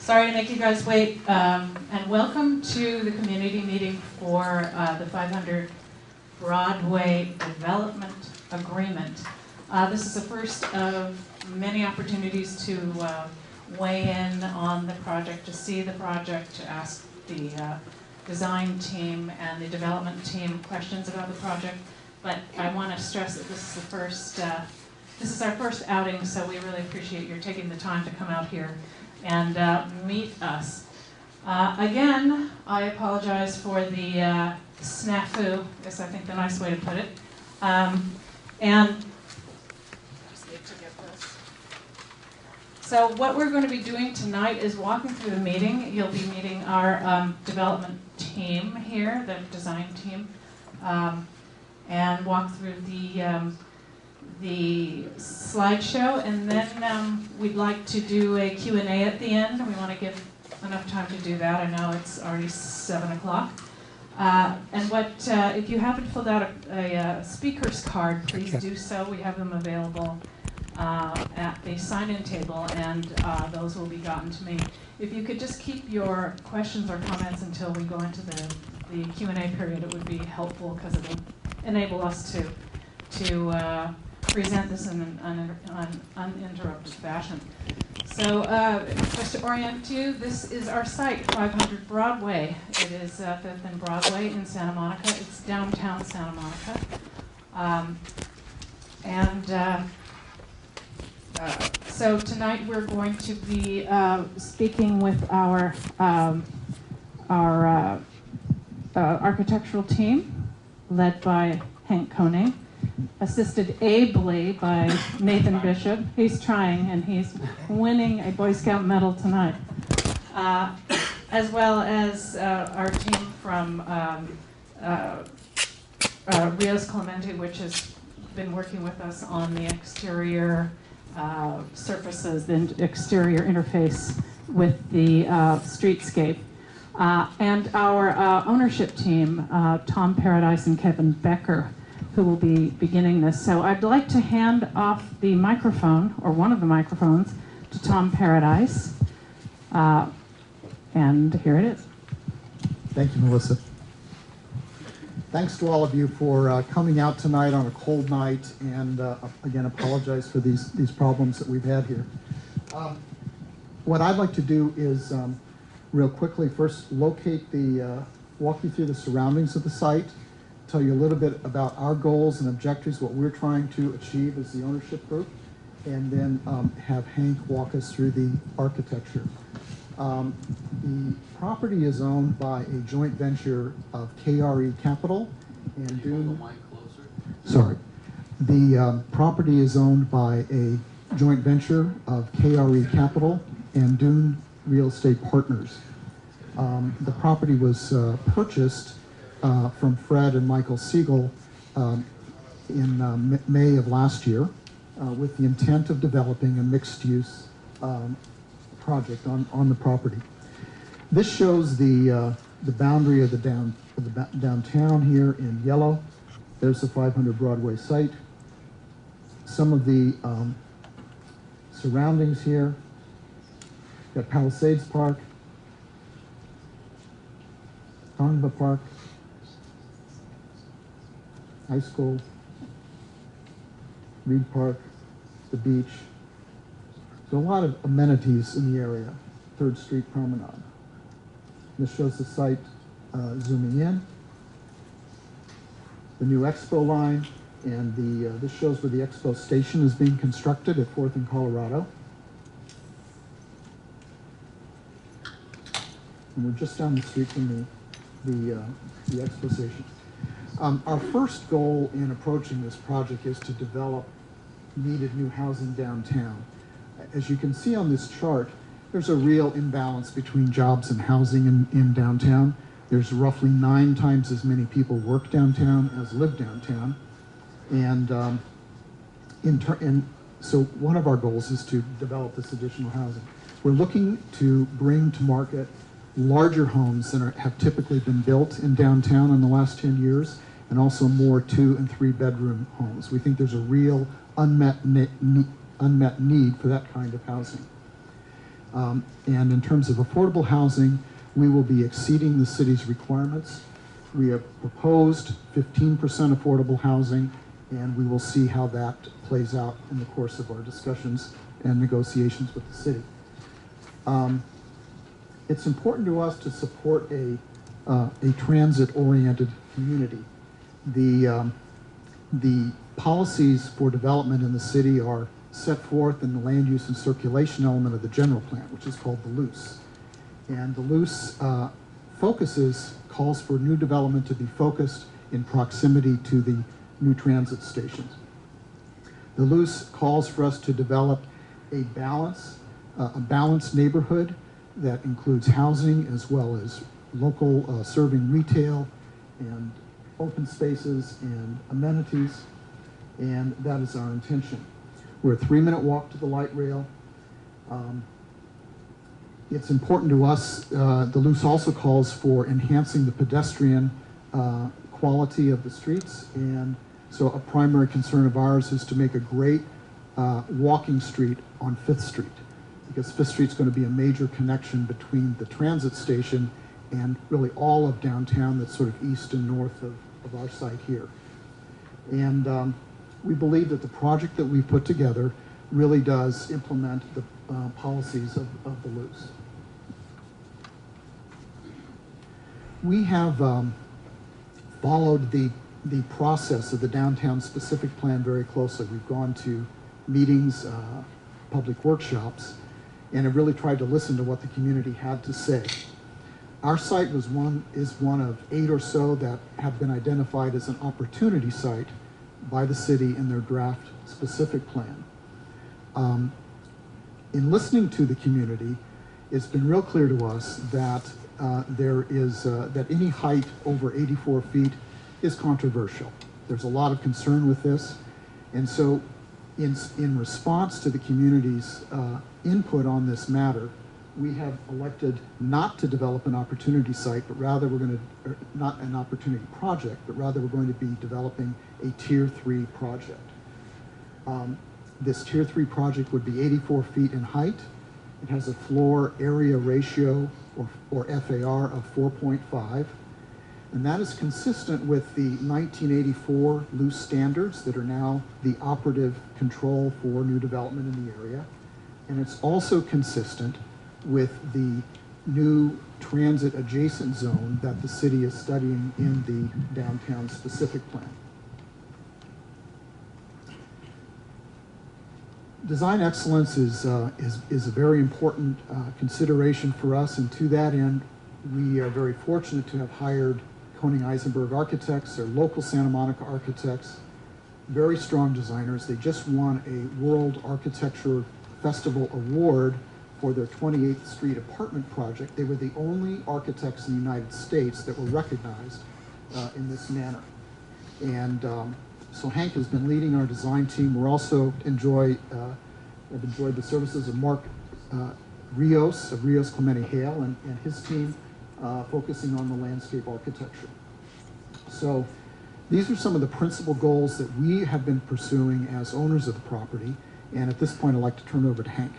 Sorry to make you guys wait, and welcome to the community meeting for the 500 Broadway Development Agreement. This is the first of many opportunities to weigh in on the project, to see the project, to ask the design team and the development team questions about the project. But I want to stress that this is the first, this is our first outing, so we really appreciate your taking the time to come out here and meet us. Again, I apologize for the snafu, is I think the nice way to put it. And just need to get this. So what we're going to be doing tonight is walking through the meeting. You'll be meeting our development team here, the design team, and walk through the slideshow, and then we'd like to do a Q&A at the end. We want to give enough time to do that. I know it's already 7 o'clock. And what if you haven't filled out a speaker's card, please do so. We have them available at the sign-in table, and those will be gotten to me. If you could just keep your questions or comments until we go into the Q&A period, it would be helpful because it will enable us to present this in an uninterrupted fashion. So just to orient you, this is our site, 500 Broadway. It is 5th and Broadway in Santa Monica. It's downtown Santa Monica. So tonight we're going to be speaking with our architectural team, led by Hank Koenig, assisted ably by Nathan Bishop. He's trying, and he's winning a Boy Scout medal tonight. As well as our team from Rios Clemente, which has been working with us on the exterior surfaces, the exterior interface with the streetscape. And our ownership team, Tom Paradise and Kevin Becker, who will be beginning this. So I'd like to hand off the microphone, or one of the microphones, to Tom Paradise. And here it is. Thank you, Melissa. Thanks to all of you for coming out tonight on a cold night, and again, apologize for these problems that we've had here. What I'd like to do is real quickly first locate walk you through the surroundings of the site, tell you a little bit about our goals and objectives, what we're trying to achieve as the ownership group, and then have Hank walk us through the architecture. The property is owned by a joint venture of KRE Capital and Dune. Sorry. The property is owned by a joint venture of KRE Capital and Dune Real Estate Partners. The property was purchased from Fred and Michael Siegel in May of last year with the intent of developing a mixed-use project on the property. This shows the boundary of the downtown here in yellow. There's the 500 Broadway site. Some of the surroundings here. Got Palisades Park, Tongva Park, High School, Reed Park, the beach. So a lot of amenities in the area. 3rd Street Promenade. This shows the site zooming in. The new Expo line, and this shows where the Expo station is being constructed at 4th and Colorado. And we're just down the street from the Expo station. Our first goal in approaching this project is to develop needed new housing downtown. As you can see on this chart, there's a real imbalance between jobs and housing in downtown. There's roughly 9 times as many people work downtown as live downtown. And so one of our goals is to develop this additional housing. We're looking to bring to market larger homes than have typically been built in downtown in the last 10 years, and also more 2- and 3-bedroom homes. We think there's a real unmet need for that kind of housing. And in terms of affordable housing, we will be exceeding the city's requirements. We have proposed 15% affordable housing, and we will see how that plays out in the course of our discussions and negotiations with the city. It's important to us to support a transit-oriented community. The policies for development in the city are set forth in the land use and circulation element of the general plan, which is called the LUCE. And the LUCE calls for new development to be focused in proximity to the new transit stations. The LUCE calls for us to develop a balanced neighborhood that includes housing as well as local serving retail and open spaces and amenities, and that is our intention. We're a 3-minute walk to the light rail. It's important to us, the LUCE also calls for enhancing the pedestrian quality of the streets, and so a primary concern of ours is to make a great walking street on 5th Street, because 5th Street's going to be a major connection between the transit station and really all of downtown that's sort of east and north of our site here. And we believe that the project that we've put together really does implement the policies of the LUCE. We have followed the process of the downtown specific plan very closely. We've gone to meetings, public workshops, and have really tried to listen to what the community had to say. Our site is one of 8 or so that have been identified as an opportunity site by the city in their draft specific plan. In listening to the community, it's been real clear to us that that any height over 84 feet is controversial. There's a lot of concern with this, and so in response to the community's input on this matter, we have elected not to develop an opportunity site, but rather not an opportunity project, but rather we're going to be developing a Tier 3 project. This Tier 3 project would be 84 feet in height. It has a floor area ratio, or FAR, of 4.5. And that is consistent with the 1984 LUCE standards that are now the operative control for new development in the area. And it's also consistent with the new transit adjacent zone that the city is studying in the downtown specific plan. Design excellence is a very important consideration for us, and to that end, we are very fortunate to have hired Koning Eisenberg Architects. They're local Santa Monica architects, very strong designers. They just won a World Architecture Festival Award for their 28th Street apartment project. They were the only architects in the United States that were recognized in this manner. And so Hank has been leading our design team. We're also have enjoyed the services of Mark Rios of Rios Clemente Hale and his team focusing on the landscape architecture. So these are some of the principal goals that we have been pursuing as owners of the property. And at this point, I'd like to turn it over to Hank.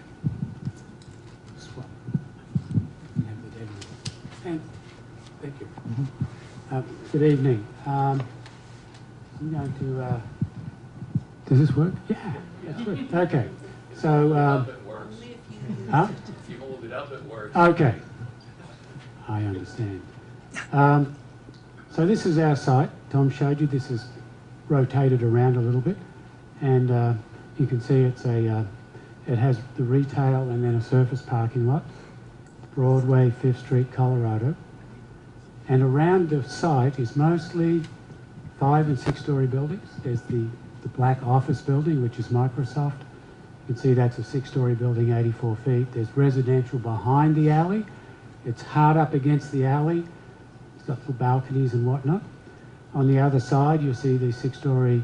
Thank you. Good evening. I'm going to. Does this work? Yeah. It's good. Okay. So. Huh? If you hold it up, it works. Okay. I understand. So this is our site. Tom showed you. This is rotated around a little bit, and you can see it's it has the retail and then a surface parking lot. Broadway, 5th Street, Colorado. And around the site is mostly 5- and 6-story buildings. There's the black office building, which is Microsoft. You can see that's a 6-story building, 84 feet. There's residential behind the alley. It's hard up against the alley. It's got little balconies and whatnot. On the other side, you'll see the 6-story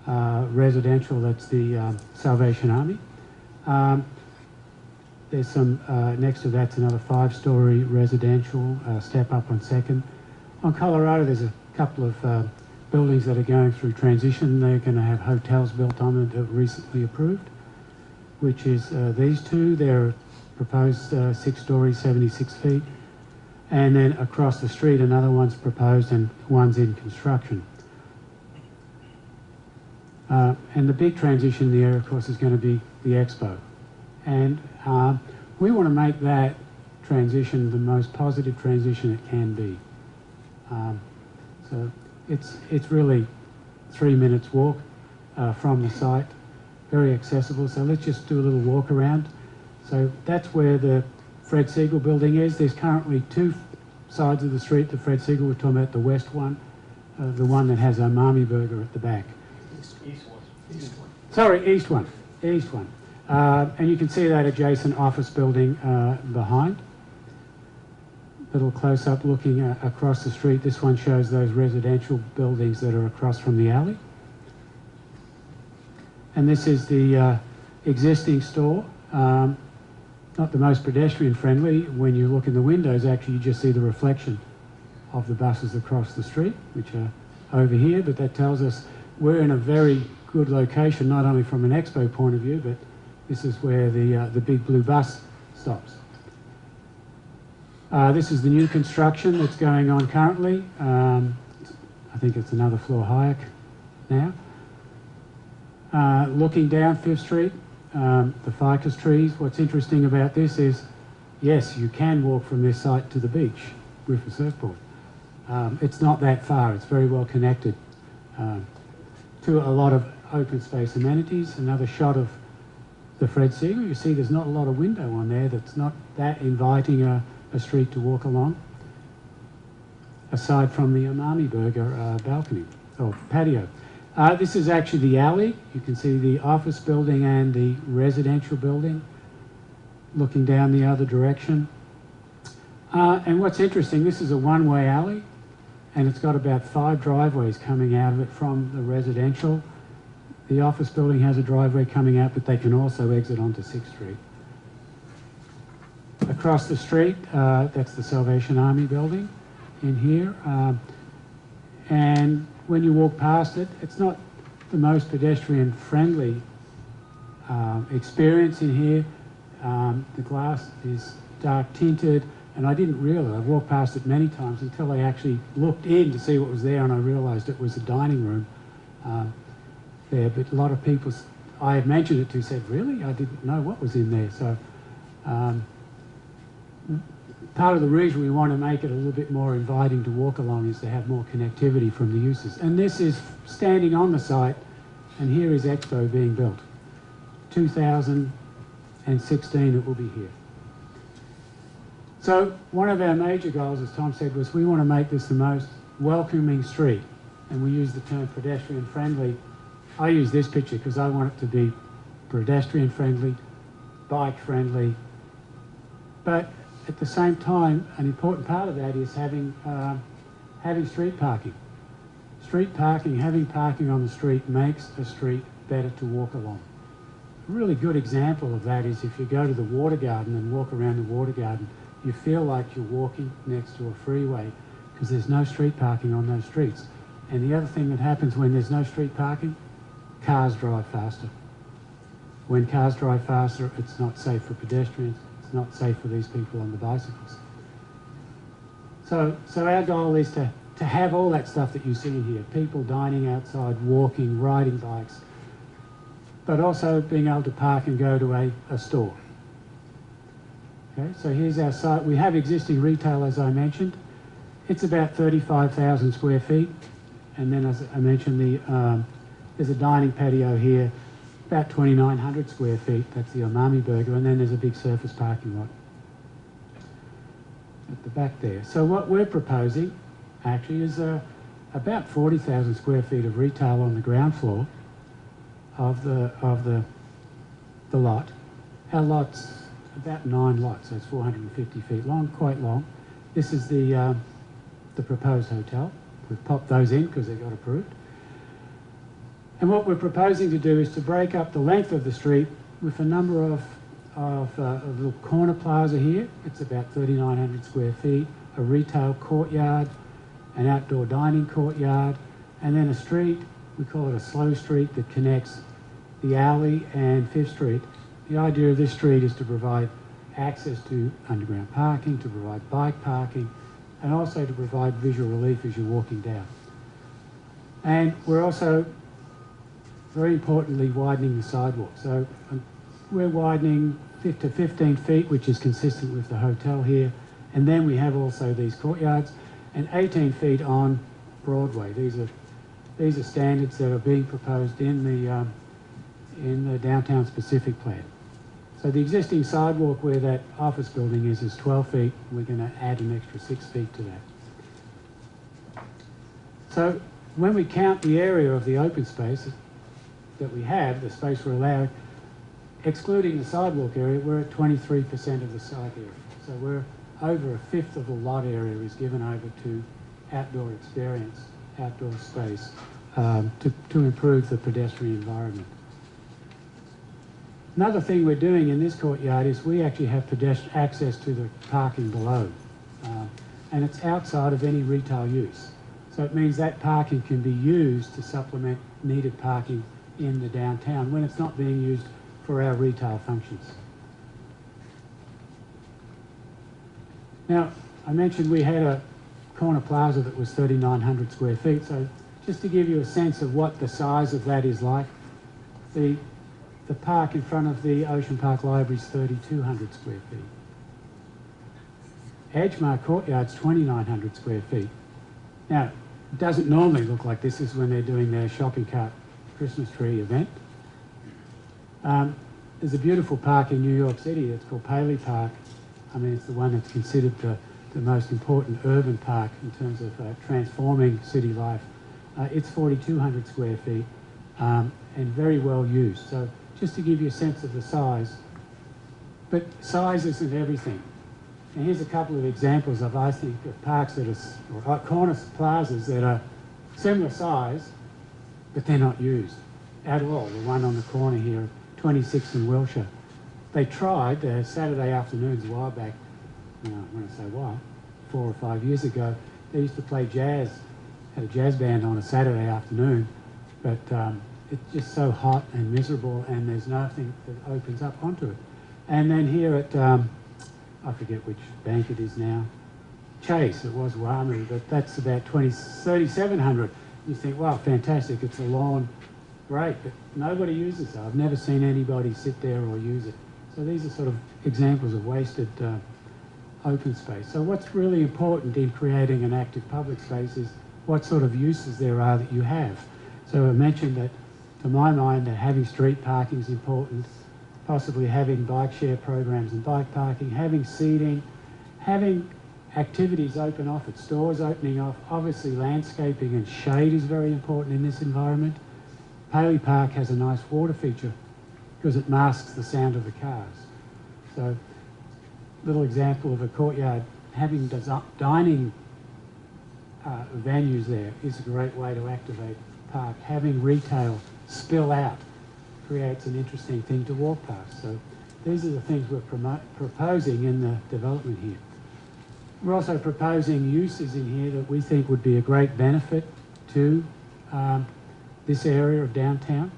residential. That's the Salvation Army. There's some, next to that's another 5-story residential, step up on 2nd. On Colorado, there's a couple of buildings that are going through transition. They're going to have hotels built on them that are recently approved, which is these two. They're proposed 6 stories, 76 feet. And then across the street, another one's proposed and one's in construction. And the big transition in the area, of course, is going to be the expo. And we want to make that transition the most positive transition it can be. So it's really 3 minutes walk from the site, very accessible. So let's just do a little walk around. So that's where the Fred Siegel building is. There's currently 2 sides of the street. The Fred Siegel, we're talking about the west one, the one that has Umami Burger at the back. East one. And you can see that adjacent office building behind. Little close up looking across the street. This one shows those residential buildings that are across from the alley. And this is the existing store. Not the most pedestrian friendly. When you look in the windows, actually you just see the reflection of the buses across the street, which are over here, but that tells us we're in a very good location, not only from an expo point of view, but this is where the big blue bus stops. This is the new construction that's going on currently. I think it's another floor higher now. Looking down 5th Street, the ficus trees. What's interesting about this is, yes, you can walk from this site to the beach with a surfboard. It's not that far. It's very well connected to a lot of open space amenities. Another shot of the Fred Siegel. You see there's not a lot of window on there. That's not that inviting a street to walk along, aside from the Umami Burger balcony or patio. This is actually the alley. You can see the office building and the residential building looking down the other direction. And what's interesting, this is a one-way alley, and it's got about 5 driveways coming out of it from the residential. The office building has a driveway coming out, but they can also exit onto 6th Street. Across the street, that's the Salvation Army building in here. And when you walk past it, it's not the most pedestrian-friendly experience in here. The glass is dark tinted, and I didn't realise, I've walked past it many times until I actually looked in to see what was there, and I realised it was a dining room there. But a lot of people I had mentioned it to said, really? I didn't know what was in there. So part of the reason we want to make it a little bit more inviting to walk along is to have more connectivity from the uses. And this is standing on the site, and here is Expo being built. 2016 it will be here. So one of our major goals, as Tom said, was we want to make this the most welcoming street. And we use the term pedestrian friendly. I use this picture because I want it to be pedestrian friendly, bike friendly, but at the same time, an important part of that is having street parking. Street parking, having parking on the street makes a street better to walk along. A really good example of that is if you go to the water garden and walk around the water garden, you feel like you're walking next to a freeway because there's no street parking on those streets. And the other thing that happens when there's no street parking, cars drive faster. When cars drive faster, it's not safe for pedestrians. It's not safe for these people on the bicycles. So our goal is to have all that stuff that you see in here. People dining outside, walking, riding bikes, but also being able to park and go to a store. Okay, so here's our site. We have existing retail, as I mentioned. It's about 35,000 square feet. And then, as I mentioned, there's a dining patio here, about 2,900 square feet. That's the Umami Burger. And then there's a big surface parking lot at the back there. So what we're proposing, actually, is about 40,000 square feet of retail on the ground floor of the lot. Our lot's about 9 lots, so it's 450 feet long, quite long. This is the proposed hotel. We've popped those in because they got approved. And what we're proposing to do is to break up the length of the street with a number of little corner plaza here. It's about 3,900 square feet, a retail courtyard, an outdoor dining courtyard, and then a street, we call it a slow street, that connects the alley and 5th Street. The idea of this street is to provide access to underground parking, to provide bike parking, and also to provide visual relief as you're walking down. And we're also, very importantly, widening the sidewalk. So we're widening to 15 feet, which is consistent with the hotel here. And then we have also these courtyards, and 18 feet on Broadway. These are standards that are being proposed in the downtown specific plan. So the existing sidewalk where that office building is 12 feet. We're going to add an extra 6 feet to that. So when we count the area of the open space that we have, the space we're allowed, excluding the sidewalk area, we're at 23% of the site area. So we're over a fifth of the lot area is given over to outdoor experience, outdoor space, to improve the pedestrian environment. Another thing we're doing in this courtyard is we actually have pedestrian access to the parking below, and it's outside of any retail use. So it means that parking can be used to supplement needed parking in the downtown when it's not being used for our retail functions. Now, I mentioned we had a corner plaza that was 3,900 square feet, so just to give you a sense of what the size of that is like, the park in front of the Ocean Park Library is 3,200 square feet. Edgemar Courtyard's 2,900 square feet. Now, it doesn't normally look like this. This is when they're doing their shopping cart Christmas tree event. There's a beautiful park in New York City that's called Paley Park. I mean, it's the one that's considered the most important urban park in terms of transforming city life. It's 4,200 square feet and very well used. So just to give you a sense of the size. But size isn't everything. And here's a couple of examples of, I think, of parks that are, or corner plazas that are similar size, but they're not used at all. The one on the corner here, 26th and Wilshire. They tried Saturday afternoons a while back, when I say while, 4 or 5 years ago, they used to play jazz, had a jazz band on a Saturday afternoon, but it's just so hot and miserable and there's nothing that opens up onto it. And then here at, I forget which bank it is now, Chase, it was Wami, but that's about 3,700. You think, wow, fantastic, it's a lawn, great, but nobody uses it. I've never seen anybody sit there or use it. So these are sort of examples of wasted open space. So what's really important in creating an active public space is what sort of uses there are that you have. So I mentioned that, to my mind, that having street parking is important, possibly having bike share programs and bike parking, having seating, having activities open off at stores opening off. Obviously landscaping and shade is very important in this environment. Paley Park has a nice water feature because it masks the sound of the cars. So, little example of a courtyard, having dining venues there is a great way to activate the park. Having retail spill out creates an interesting thing to walk past. So these are the things we're proposing in the development here. We're also proposing uses in here that we think would be a great benefit to this area of downtown.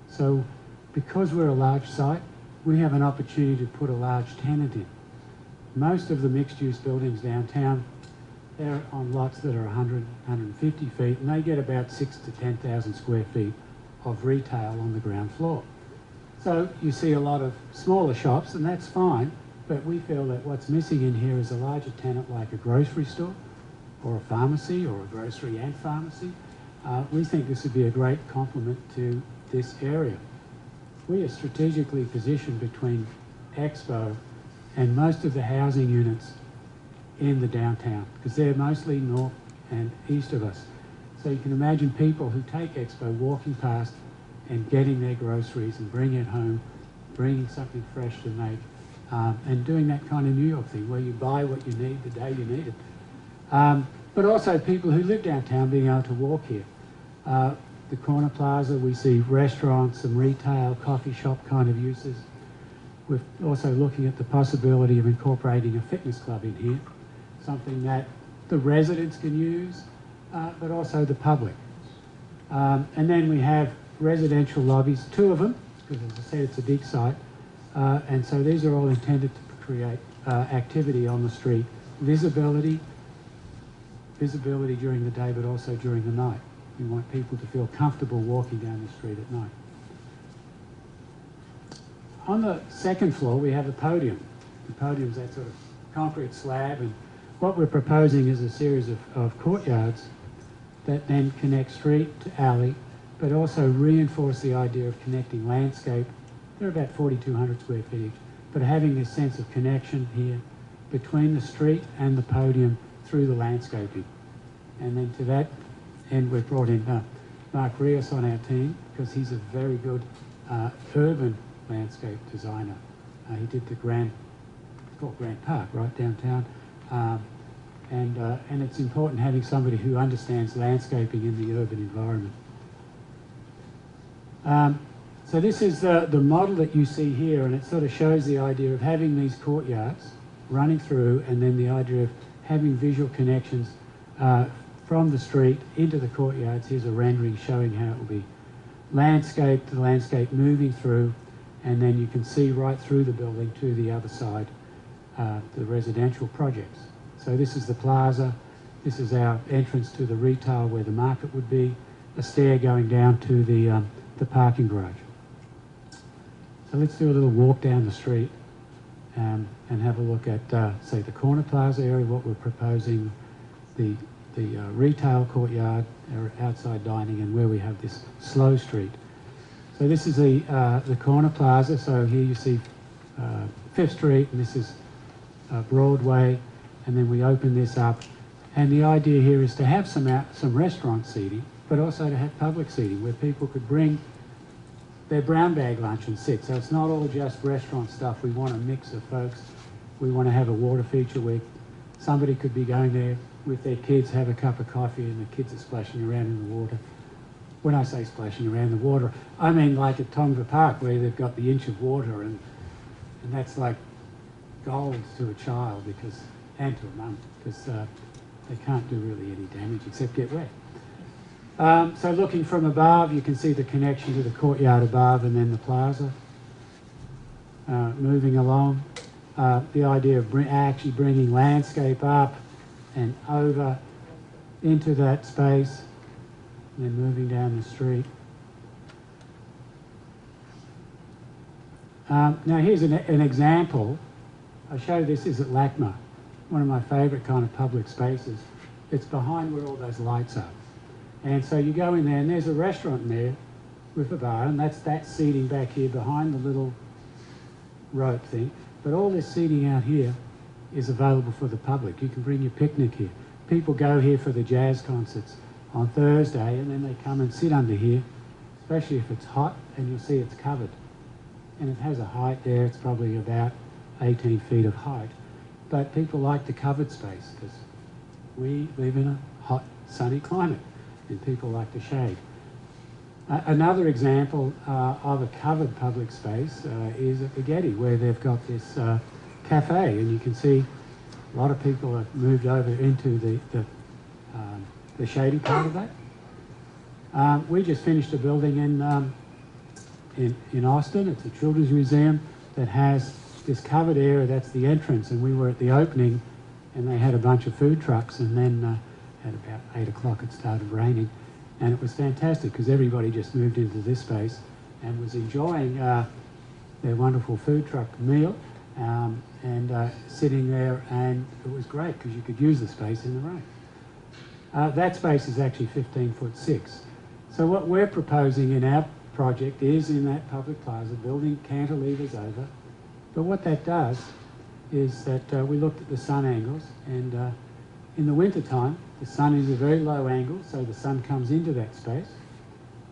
So because we're a large site, we have an opportunity to put a large tenant in. Most of the mixed-use buildings downtown, they're on lots that are 100, 150 feet, and they get about 6,000 to 10,000 square feet of retail on the ground floor. So you see a lot of smaller shops, and that's fine, but we feel that what's missing in here is a larger tenant like a grocery store, or a pharmacy, or a grocery and pharmacy. We think this would be a great complement to this area. We are strategically positioned between Expo and most of the housing units in the downtown, because they're mostly north and east of us. So you can imagine people who take Expo walking past and getting their groceries and bringing it home, bringing something fresh to make, and doing that kind of New York thing where you buy what you need the day you need it. But also people who live downtown being able to walk here. The corner plaza, we see restaurants, some retail, coffee shop kind of uses. We're also looking at the possibility of incorporating a fitness club in here, something that the residents can use, but also the public. And then we have residential lobbies, 2 of them, because as I said, it's a big site. And so these are all intended create activity on the street, visibility during the day, but also during the night. We want people to feel comfortable walking down the street at night. On the second floor, we have the podium. The podium's that sort of concrete slab, and what we're proposing is a series of courtyards that then connect street to alley, but also reinforce the idea of connecting landscape. They're about 4,200 square feet each, but having this sense of connection here between the street and the podium through the landscaping. And then to that end, we've brought in Mark Rios on our team, because he's a very good urban landscape designer. He did the Grand Park right downtown. And it's important having somebody who understands landscaping in the urban environment. So this is the model that you see here, and it sort of shows the idea of having these courtyards running through, and then the idea of having visual connections from the street into the courtyards. Here's a rendering showing how it will be landscaped, the landscape moving through, and then you can see right through the building to the other side, the residential projects. So this is the plaza. This is our entrance to the retail where the market would be, a stair going down to the parking garage. So let's do a little walk down the street and have a look at, say, the corner plaza area, what we're proposing, the retail courtyard, our outside dining, and where we have this slow street. So this is the corner plaza. So here you see 5th Street, and this is Broadway, and then we open this up. And the idea here is to have some restaurant seating, but also to have public seating where people could bring their brown bag lunch and sit. So it's not all just restaurant stuff. We want a mix of folks. We want to have a water feature where somebody could be going there with their kids, have a cup of coffee, and the kids are splashing around in the water. When I say splashing around in the water, I mean like at Tonga Park where they've got the inch of water, and that's like gold to a child and to a mum, because they can't do really any damage except get wet. So looking from above, you can see the connection to the courtyard above and then the plaza. Moving along, the idea of actually bringing landscape up and over into that space, and then moving down the street. Now here's an example. I showed this is at LACMA, one of my favourite kind of public spaces. It's behind where all those lights are. And so you go in there, and there's a restaurant in there with a bar, and that's seating back here behind the little rope thing. But all this seating out here is available for the public. You can bring your picnic here. People go here for the jazz concerts on Thursday, and then they come and sit under here, especially if it's hot, and you'll see it's covered. And it has a height there. It's probably about 18 feet of height. But people like the covered space because we live in a hot, sunny climate, and people like the shade. Another example of a covered public space is at the Getty, where they've got this cafe, and you can see a lot of people have moved over into the shady part of that. We just finished a building in Austin. It's a children's museum that has this covered area. That's the entrance, and we were at the opening, and they had a bunch of food trucks, and then at about 8 o'clock it started raining, and it was fantastic because everybody just moved into this space and was enjoying their wonderful food truck meal and sitting there, and it was great because you could use the space in the rain. That space is actually 15'6". So what we're proposing in our project is in that public plaza, building cantilevers over, but what that does is that we looked at the sun angles, and in the winter time the sun is a very low angle, so the sun comes into that space,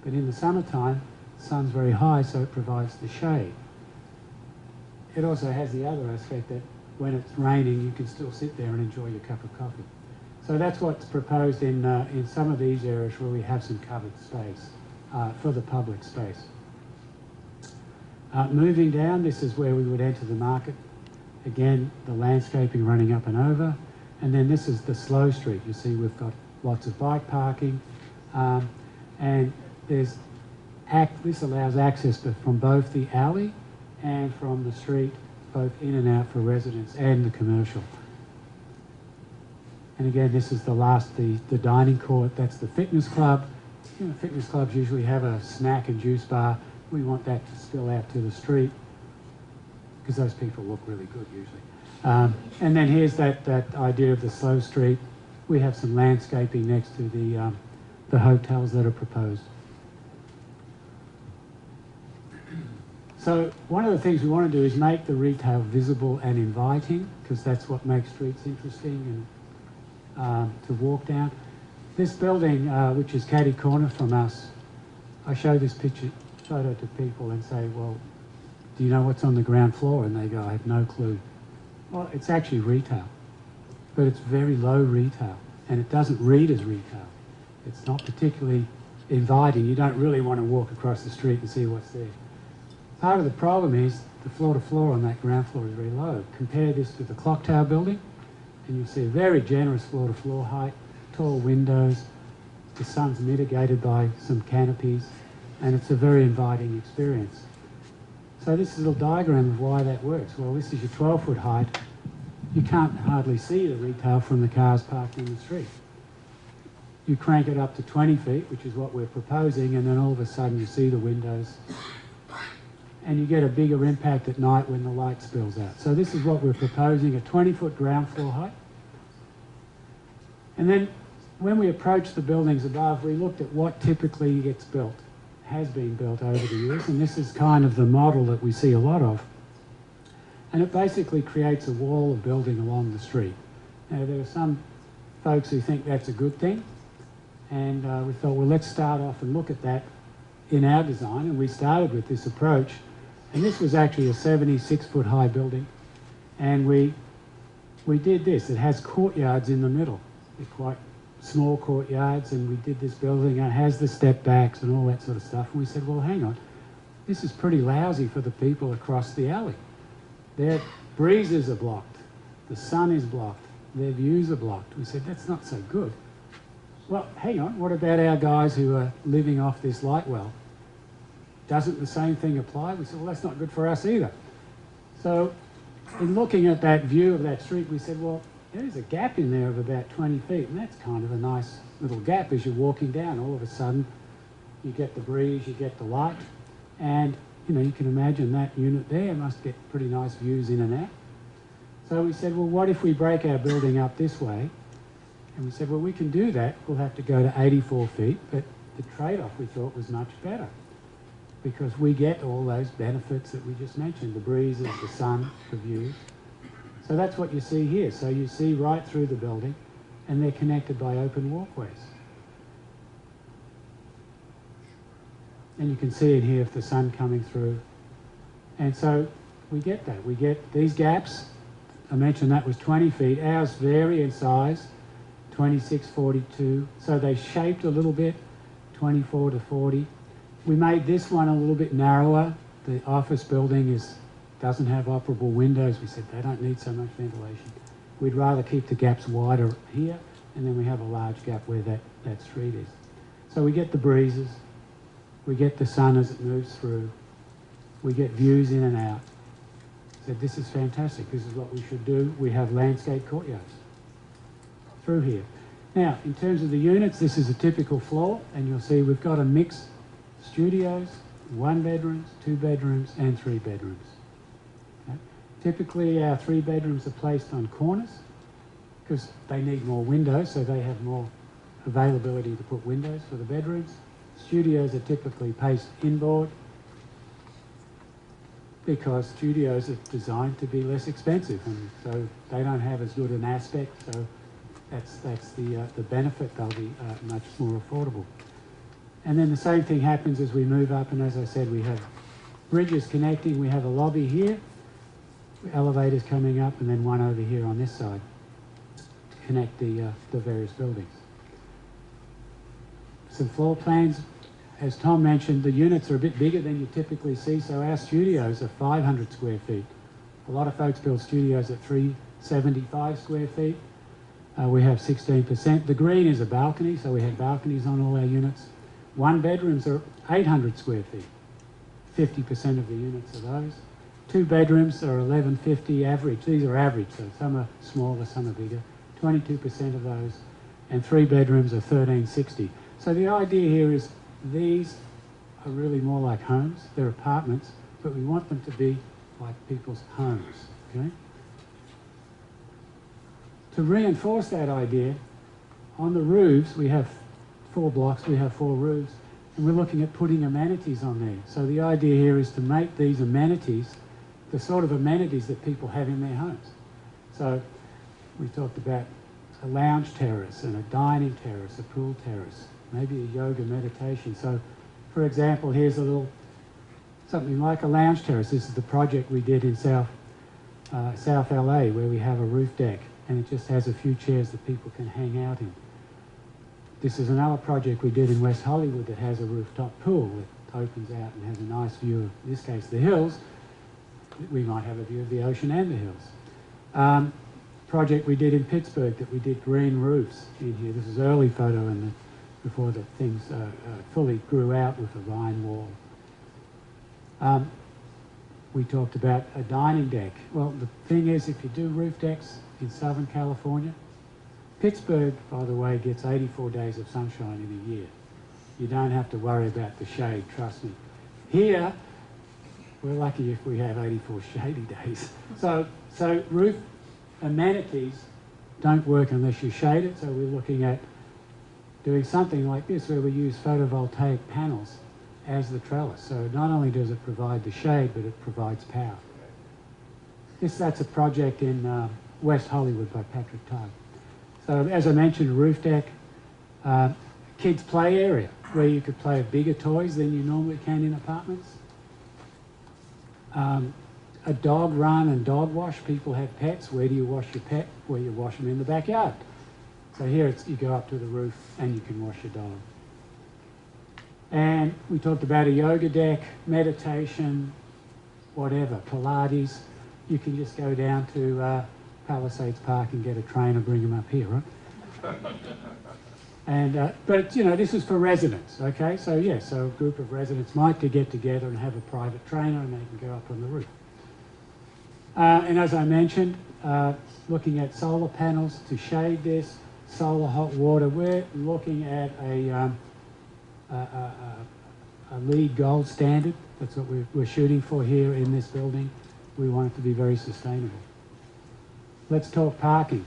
but in the summertime the sun's very high, so it provides the shade. It also has the other aspect that when it's raining you can still sit there and enjoy your cup of coffee. So that's what's proposed in some of these areas where we have some covered space for the public space. Moving down, this is where we would enter the market. Again, the landscaping running up and over. And then this is the slow street. You see we've got lots of bike parking. And this allows access from both the alley and from the street both in and out for residents and the commercial. And again, this is the last, the dining court, that's the fitness club. You know, fitness clubs usually have a snack and juice bar. We want that to spill out to the street because those people look really good usually. And then here's that idea of the slow street. We have some landscaping next to the hotels that are proposed. So one of the things we want to do is make the retail visible and inviting, because that's what makes streets interesting and to walk down. This building, which is catty corner from us, I show this photo to people and say, well, do you know what's on the ground floor? And they go, I have no clue. Well, it's actually retail, but it's very low retail, and it doesn't read as retail. It's not particularly inviting. You don't really want to walk across the street and see what's there. Part of the problem is the floor-to-floor on that ground floor is very low. Compare this to the clock tower building, and you'll see a very generous floor-to-floor height, tall windows. The sun's mitigated by some canopies, and it's a very inviting experience. So this is a little diagram of why that works. Well, this is your 12-foot height. You can't hardly see the retail from the cars parked in the street. You crank it up to 20 feet, which is what we're proposing, and then all of a sudden you see the windows. And you get a bigger impact at night when the light spills out. So this is what we're proposing, a 20-foot ground floor height. And then when we approached the buildings above, we looked at what typically gets built, has been built over the years, and this is kind of the model that we see a lot of. And it basically creates a wall of building along the street. Now, there are some folks who think that's a good thing, and we thought, well, let's start off and look at that in our design, and we started with this approach. And this was actually a 76-foot high building, and we did this. It has courtyards in the middle. They're quite small courtyards, and we did this building, and it has the step backs and all that sort of stuff. And we said, well, hang on, this is pretty lousy for the people across the alley. Their breezes are blocked, the sun is blocked, their views are blocked. We said, that's not so good. Well, hang on, what about our guys who are living off this light well? Doesn't the same thing apply? We said, well, that's not good for us either. So in looking at that view of that street, we said, well, there's a gap in there of about 20 feet, and that's kind of a nice little gap as you're walking down. All of a sudden, you get the breeze, you get the light, and you know, you can imagine that unit there must get pretty nice views in and out. So we said, well, what if we break our building up this way? And we said, well, we can do that. We'll have to go to 84 feet, but the trade-off we thought was much better, because we get all those benefits that we just mentioned, the breezes, the sun, the views. So that's what you see here. So you see right through the building, and they're connected by open walkways. And you can see in here if the sun coming through. And so we get that. We get these gaps. I mentioned that was 20 feet. Ours vary in size, 26, 42. So they shaped a little bit, 24 to 40. We made this one a little bit narrower. The office building doesn't have operable windows. We said they don't need so much ventilation. We'd rather keep the gaps wider here, and then we have a large gap where that street is. So we get the breezes, we get the sun as it moves through, we get views in and out. So this is fantastic. This is what we should do. We have landscape courtyards through here. Now, in terms of the units, this is a typical floor, and you'll see we've got a mix: studios, 1 bedrooms, 2 bedrooms, and 3 bedrooms. Okay. Typically, our 3 bedrooms are placed on corners because they need more windows, so they have more availability to put windows for the bedrooms. Studios are typically placed inboard because studios are designed to be less expensive, and so they don't have as good an aspect, so that's the benefit. They'll be much more affordable. And then the same thing happens as we move up, and as I said, we have bridges connecting. We have a lobby here, elevators coming up, and then one over here on this side to connect the various buildings. Some floor plans. As Tom mentioned, the units are a bit bigger than you typically see, so our studios are 500 square feet. A lot of folks build studios at 375 square feet. We have 16%. The green is a balcony, so we have balconies on all our units. 1 bedrooms are 800 square feet. 50% of the units are those. 2 bedrooms are 1150 average. These are average, so some are smaller, some are bigger. 22% of those. And 3 bedrooms are 1360. So the idea here is these are really more like homes. They're apartments, but we want them to be like people's homes, okay? To reinforce that idea, on the roofs, we have 4 blocks, we have 4 roofs, and we're looking at putting amenities on there. So the idea here is to make these amenities the sort of amenities that people have in their homes. So we talked about a lounge terrace and a dining terrace, a pool terrace, maybe a yoga meditation. So, for example, here's a little, something like a lounge terrace. This is the project we did in South LA, where we have a roof deck, and it just has a few chairs that people can hang out in. This is another project we did in West Hollywood that has a rooftop pool that opens out and has a nice view of, in this case, the hills. We might have a view of the ocean and the hills. Project we did in Pittsburgh that we did green roofs in here. This is early photo before the things fully grew out with a vine wall. We talked about a dining deck. Well, the thing is, if you do roof decks in Southern California, Pittsburgh, by the way, gets 84 days of sunshine in a year. You don't have to worry about the shade, trust me. Here, we're lucky if we have 84 shady days. So roof amenities don't work unless you shade it, so we're looking at doing something like this where we use photovoltaic panels as the trellis. So not only does it provide the shade, but it provides power. That's a project in West Hollywood by Patrick Tugg. So as I mentioned, a roof deck, kids' play area where you could play with bigger toys than you normally can in apartments. A dog run and dog wash. People have pets. Where do you wash your pet? Well, you wash them in the backyard. So here you go up to the roof and you can wash your dog. And we talked about a yoga deck, meditation, whatever, Pilates. You can just go down to Palisades Park and get a trainer, bring them up here, right? And but you know, this is for residents, okay? So yeah, so a group of residents might get together and have a private trainer, and they can go up on the roof. And as I mentioned, looking at solar panels to shade this, solar hot water. We're looking at a LEED gold standard. That's what we're shooting for here in this building. We want it to be very sustainable. Let's talk parking.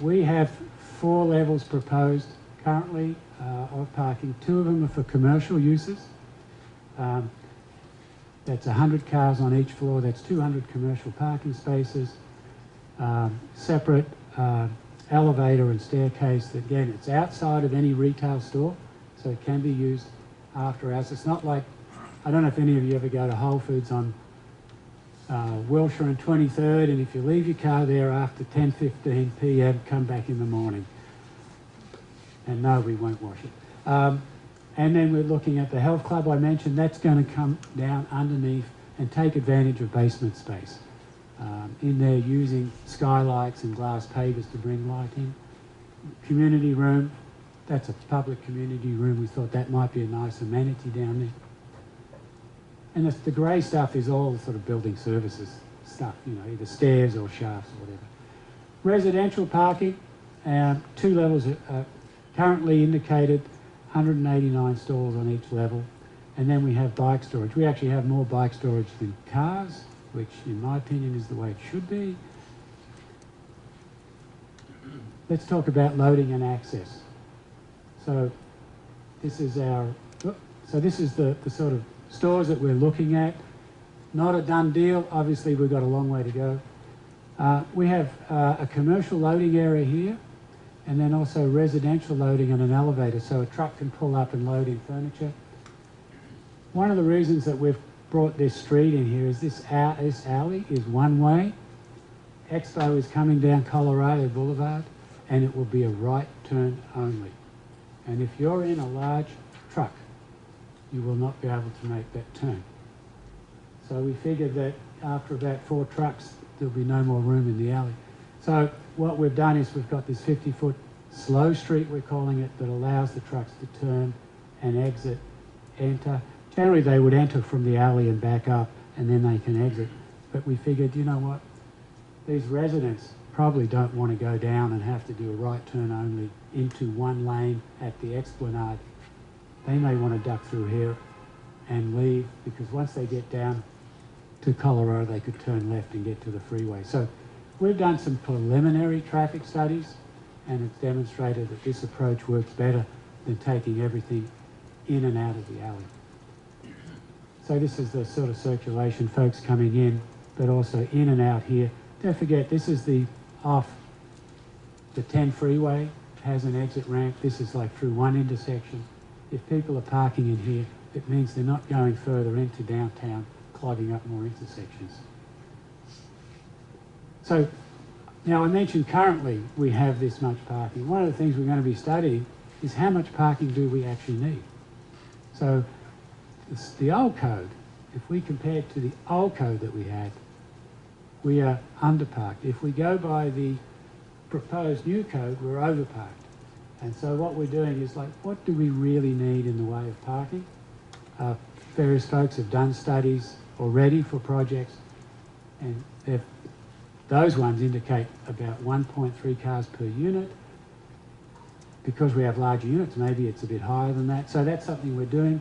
We have 4 levels proposed currently of parking. 2 of them are for commercial uses. That's 100 cars on each floor. That's 200 commercial parking spaces. Separate elevator and staircase. Again, it's outside of any retail store, so it can be used after hours. It's not like, I don't know if any of you ever go to Whole Foods on Wilshire and 23rd, and if you leave your car there after 10:15 p.m, come back in the morning. And no, we won't wash it. And then we're looking at the health club I mentioned. That's going to come down underneath and take advantage of basement space. In there using skylights and glass pavers to bring light in. Community room, that's a public community room. We thought that might be a nice amenity down there. And the grey stuff is all sort of building services stuff, you know, either stairs or shafts or whatever. Residential parking, 2 levels are currently indicated, 189 stalls on each level. And then we have bike storage. We actually have more bike storage than cars, which in my opinion is the way it should be. Let's talk about loading and access. So this is the sort of stores that we're looking at. Not a done deal. Obviously, we've got a long way to go. We have a commercial loading area here, and then also residential loading and an elevator, so a truck can pull up and load in furniture. One of the reasons that we've brought this street in here is this alley is one way. Expo is coming down Colorado Boulevard, and it will be a right turn only. And if you're in a large truck, you will not be able to make that turn. So we figured that after about 4 trucks, there'll be no more room in the alley. So what we've done is we've got this 50-foot slow street, we're calling it, that allows the trucks to turn and exit, enter. Generally, they would enter from the alley and back up and then they can exit. But we figured, you know what, these residents probably don't want to go down and have to do a right turn only into one lane at the Esplanade. They may want to duck through here and leave, because once they get down to Colorado, they could turn left and get to the freeway. So we've done some preliminary traffic studies, and it's demonstrated that this approach works better than taking everything in and out of the alley. So this is the sort of circulation, folks coming in, but also in and out here. Don't forget, this is the 10 freeway, has an exit ramp. This is like through one intersection. If people are parking in here, it means they're not going further into downtown, clogging up more intersections. So now I mentioned currently we have this much parking. One of the things we're going to be studying is how much parking do we actually need. So the old code, if we compare it to the old code that we had, we are underparked. If we go by the proposed new code, we're overparked. And so what we're doing is like, what do we really need in the way of parking? Various folks have done studies already for projects, and those ones indicate about 1.3 cars per unit. Because we have larger units, maybe it's a bit higher than that. So that's something we're doing.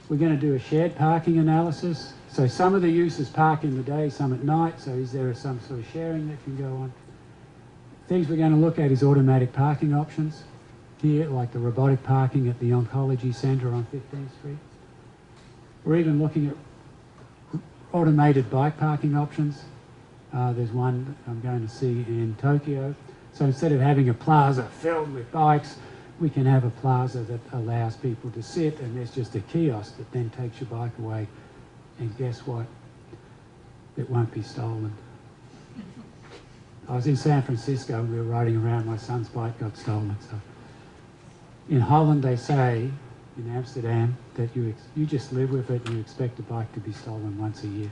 We're going to do a shared parking analysis. So some of the uses park in the day, some at night. So is there some sort of sharing that can go on? Things we're going to look at is automatic parking options here, like the robotic parking at the Oncology Centre on 15th Street. We're even looking at automated bike parking options. There's one I'm going to see in Tokyo. So instead of having a plaza filled with bikes, we can have a plaza that allows people to sit, and there's just a kiosk that then takes your bike away. And guess what? It won't be stolen. I was in San Francisco, we were riding around, my son's bike got stolen. So in Holland they say, in Amsterdam, that you just live with it and you expect a bike to be stolen once a year.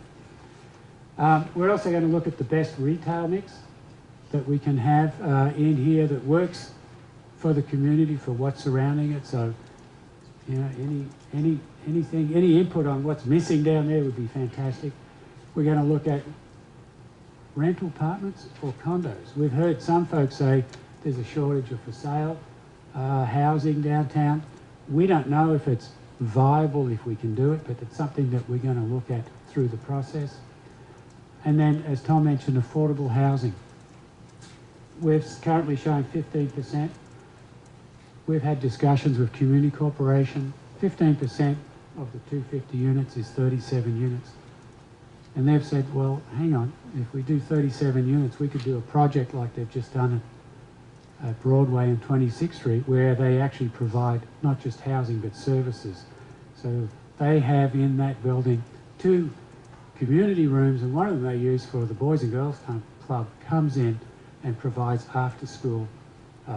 We're also going to look at the best retail mix that we can have in here that works for the community, for what's surrounding it. So, you know, any input on what's missing down there would be fantastic. We're going to look at rental apartments or condos. We've heard some folks say there's a shortage of for sale housing downtown. We don't know if it's viable, if we can do it, but it's something that we're going to look at through the process. And then, as Tom mentioned, affordable housing. We're currently showing 15%. We've had discussions with Community Corporation. 15% of the 250 units is 37 units. And they've said, well, hang on, if we do 37 units, we could do a project like they've just done at Broadway and 26th Street, where they actually provide not just housing, but services. So they have in that building 2 community rooms, and one of them they use for the Boys and Girls Club, comes in and provides after-school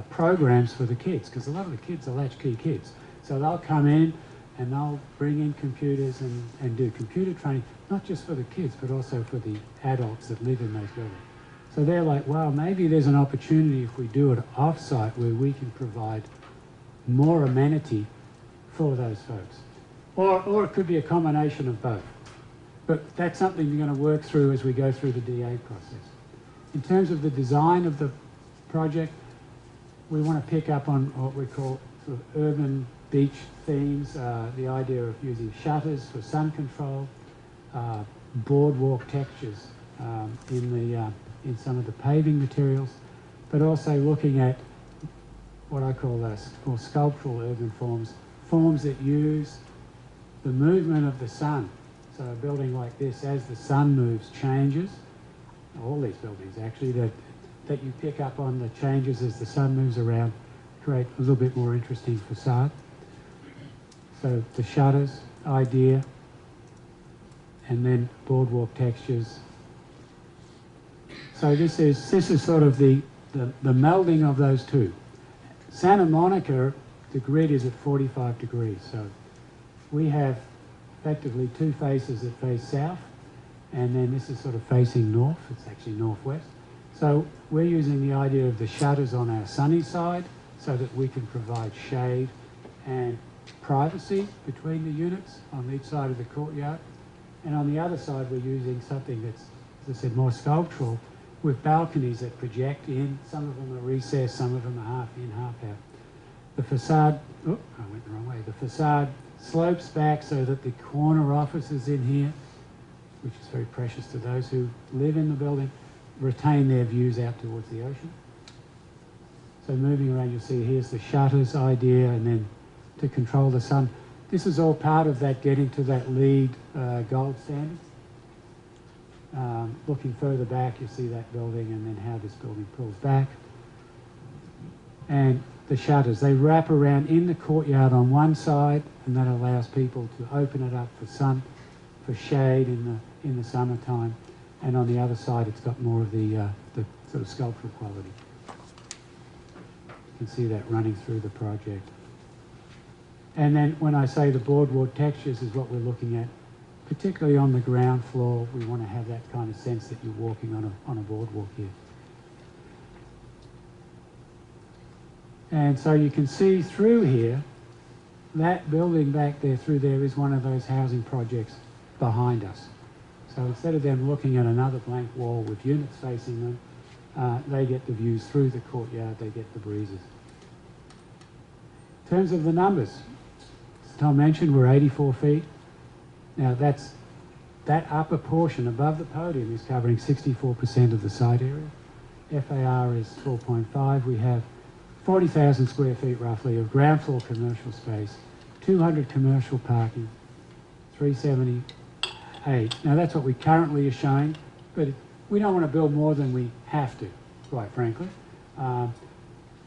programs for the kids, because a lot of the kids are latchkey kids. So they'll come in and they'll bring in computers and do computer training, not just for the kids, but also for the adults that live in those buildings. So they're like, wow, maybe there's an opportunity if we do it off-site where we can provide more amenity for those folks. Or it could be a combination of both. But that's something we're going to work through as we go through the DA process. In terms of the design of the project, we want to pick up on what we call sort of urban beach themes, the idea of using shutters for sun control, boardwalk textures in some of the paving materials, but also looking at what I call more sculptural urban forms that use the movement of the sun. So a building like this, as the sun moves, changes. All these buildings actually, that you pick up on the changes as the sun moves around, create a little bit more interesting facade. So the shutters idea, and then boardwalk textures. So this is sort of the melding of those two. Santa Monica, the grid is at 45 degrees, so we have effectively 2 faces that face south, and then this is sort of facing north. It's actually northwest. So we're using the idea of the shutters on our sunny side so that we can provide shade and privacy between the units on each side of the courtyard. And on the other side, we're using something that's, as I said, more sculptural, with balconies that project in. Some of them are recessed, some of them are half in, half out. The facade, oh, I went the wrong way. The facade slopes back so that the corner office is in here, which is very precious to those who live in the building, retain their views out towards the ocean. So moving around, you'll see here's the shutters idea, and then to control the sun. This is all part of that getting to that LEED gold standard. Looking further back, you see that building and then how this building pulls back. And the shutters, they wrap around in the courtyard on one side, and that allows people to open it up for sun, for shade in the summertime. And on the other side, it's got more of the sort of sculptural quality. You can see that running through the project. And then when I say the boardwalk textures is what we're looking at, particularly on the ground floor, we want to have that kind of sense that you're walking on a boardwalk here. And so you can see through here, that building back there through there is one of those housing projects behind us. So instead of them looking at another blank wall with units facing them, they get the views through the courtyard, they get the breezes. In terms of the numbers, as Tom mentioned, we're 84 feet. Now that upper portion above the podium is covering 64% of the site area. FAR is 4.5. We have 40,000 square feet roughly of ground floor commercial space, 200 commercial parking, 378. Now that's what we currently are showing, but we don't want to build more than we have to, quite frankly. I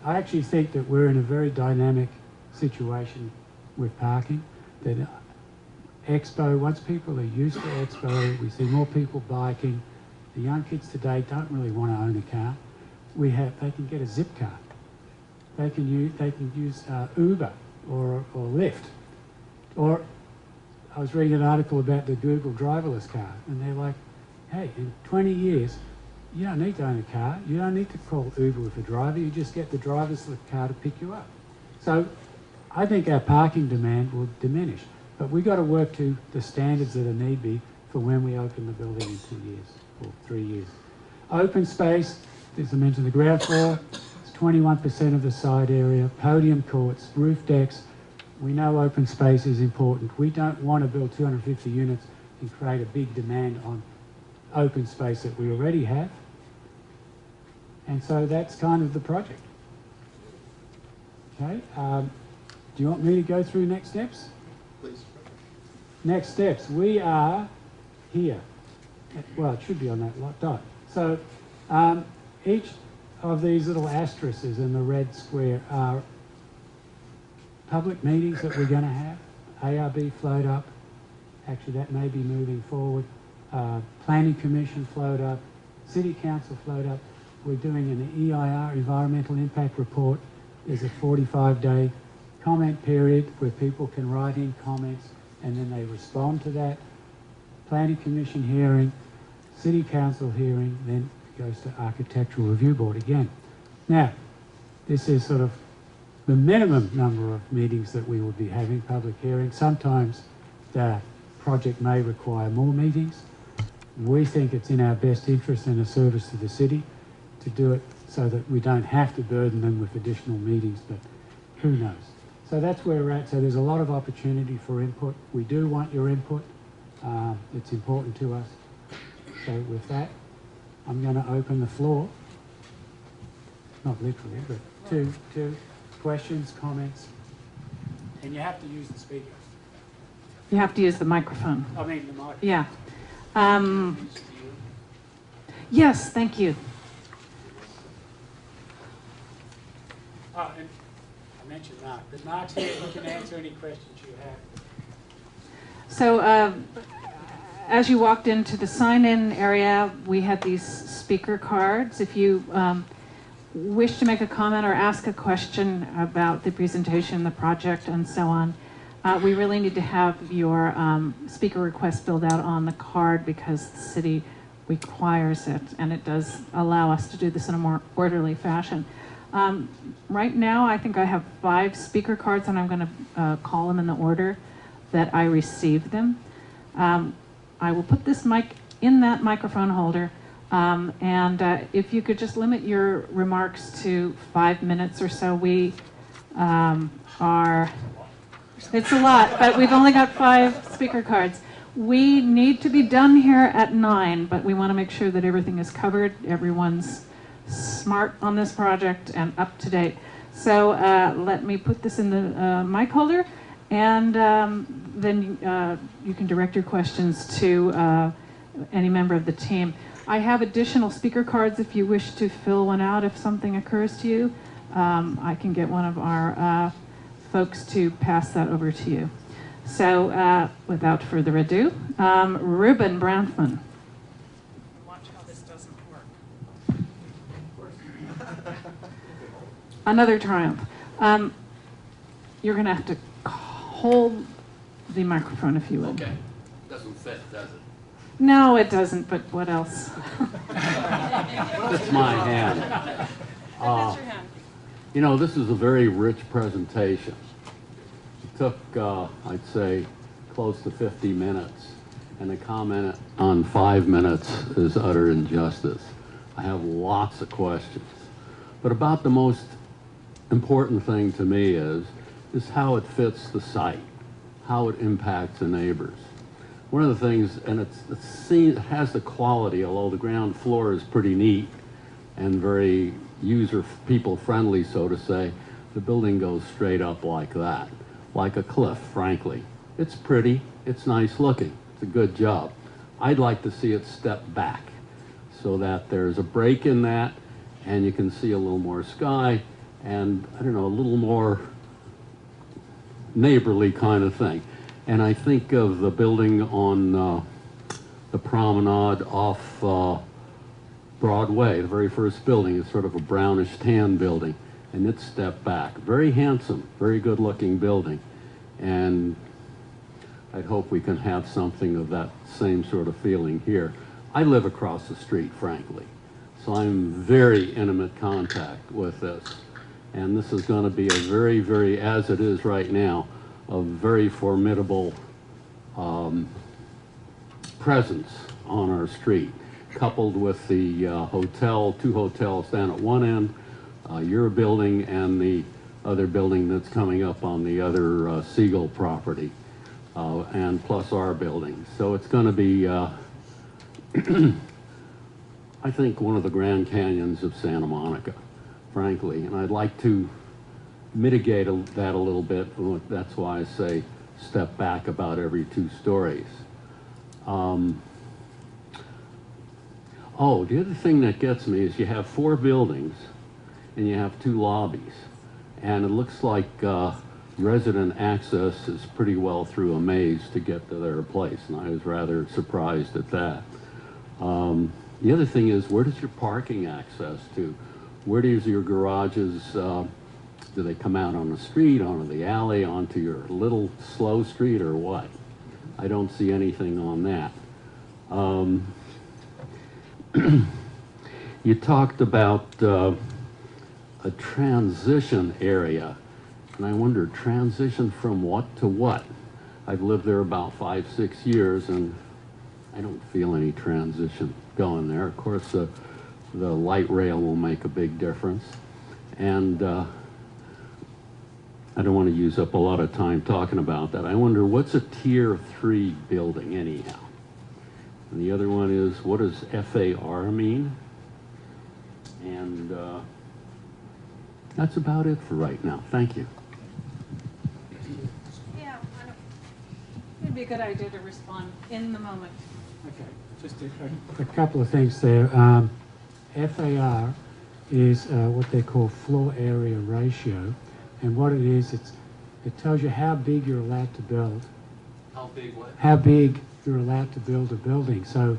actually think that we're in a very dynamic situation with parking. That Expo, once people are used to Expo, we see more people biking. The young kids today don't really want to own a car. They can get a zip car. They can use Uber or Lyft. Or I was reading an article about the Google driverless car, and they're like, hey, in 20 years, you don't need to own a car. You don't need to call Uber with a driver. You just get the driverless car to pick you up. So I think our parking demand will diminish, but we've got to work to the standards that are need be for when we open the building in 2 years or 3 years. Open space, as I mentioned, the ground floor, it's 21% of the site area, podium courts, roof decks. We know open space is important. We don't want to build 250 units and create a big demand on open space that we already have. And so that's kind of the project. Okay. Do you want me to go through next steps? Please. Next steps. We are here. Well, it should be on that dot. So each of these little asterisks in the red square are public meetings that we're going to have. ARB float up. Actually, that may be moving forward. Planning Commission float up. City Council float up. We're doing an EIR, Environmental Impact Report. There's a 45-day comment period where people can write in comments and then they respond to that. Planning Commission hearing, City Council hearing, then it goes to Architectural Review Board again. Now, this is sort of the minimum number of meetings that we will be having, public hearings. Sometimes the project may require more meetings. We think it's in our best interest and a service to the city to do it so that we don't have to burden them with additional meetings, but who knows. So that's where we're at. So there's a lot of opportunity for input. We do want your input. It's important to us. So with that, I'm going to open the floor, not literally, but to questions, comments, and you have to use the speaker. You have to use the microphone. I mean the mic. Yeah. Yes, thank you. Oh, and I mentioned Mark, but Mark's here. He can answer any questions you have. So as you walked into the sign-in area, we had these speaker cards. If you wish to make a comment or ask a question about the presentation, the project, and so on, we really need to have your speaker request filled out on the card because the city requires it, and it does allow us to do this in a more orderly fashion. Right now, I think I have 5 speaker cards, and I'm going to call them in the order that I received them. I will put this mic in that microphone holder, and if you could just limit your remarks to 5 minutes or so. We it's a lot, but we've only got 5 speaker cards. We need to be done here at 9, but we want to make sure that everything is covered, everyone's smart on this project and up to date. So let me put this in the mic holder, and then you can direct your questions to any member of the team. I have additional speaker cards if you wish to fill one out if something occurs to you. I can get one of our folks to pass that over to you. So without further ado, Ruben Branfman. Watch how this doesn't work. Another triumph. You're going to have to hold the microphone if you would. Okay. Doesn't fit, does it? No, it doesn't, but what else? That's my hand. That's your hand. You know, this is a very rich presentation. It took, I'd say, close to 50 minutes, and to comment on 5 minutes is utter injustice. I have lots of questions. But about the most important thing to me is how it fits the site, how it impacts the neighbors. One of the things, and it has the quality, although the ground floor is pretty neat and very people friendly, so to say, the building goes straight up like that, like a cliff, frankly. It's pretty, it's nice looking, it's a good job. I'd like to see it step back so that there's a break in that and you can see a little more sky and, I don't know, a little more neighborly kind of thing. And I think of the building on the promenade off Broadway, the very first building is sort of a brownish tan building, and it's stepped back. Very handsome, very good looking building. And I'd hope we can have something of that same sort of feeling here. I live across the street, frankly, so I'm in very intimate contact with this. And this is going to be a very, very, as it is right now, a very formidable presence on our street, coupled with the hotel, 2 hotels down at one end, your building, and the other building that's coming up on the other Siegel property, and plus our building. So it's going to be, I think, one of the Grand Canyons of Santa Monica, frankly, and I'd like to mitigate that a little bit. That's why I say step back about every 2 stories. Oh, the other thing that gets me is you have 4 buildings and you have 2 lobbies, and it looks like resident access is pretty well through a maze to get to their place, and I was rather surprised at that. The other thing is, where does your parking access to? Where does your garages, do they come out on the street, onto the alley, onto your little slow street, or what? I don't see anything on that. You talked about a transition area, and I wonder, transition from what to what? I've lived there about 5-6 years, and I don't feel any transition going there. Of course, the light rail will make a big difference, and I don't want to use up a lot of time talking about that. I wonder, what's a Tier 3 building anyhow? And the other one is, what does FAR mean? And that's about it for right now. Thank you. Yeah, it'd be a good idea to respond in the moment. Okay, just a couple of things there. FAR is what they call floor area ratio, and what it is, it tells you how big you're allowed to build. How big what? How big you're allowed to build a building. So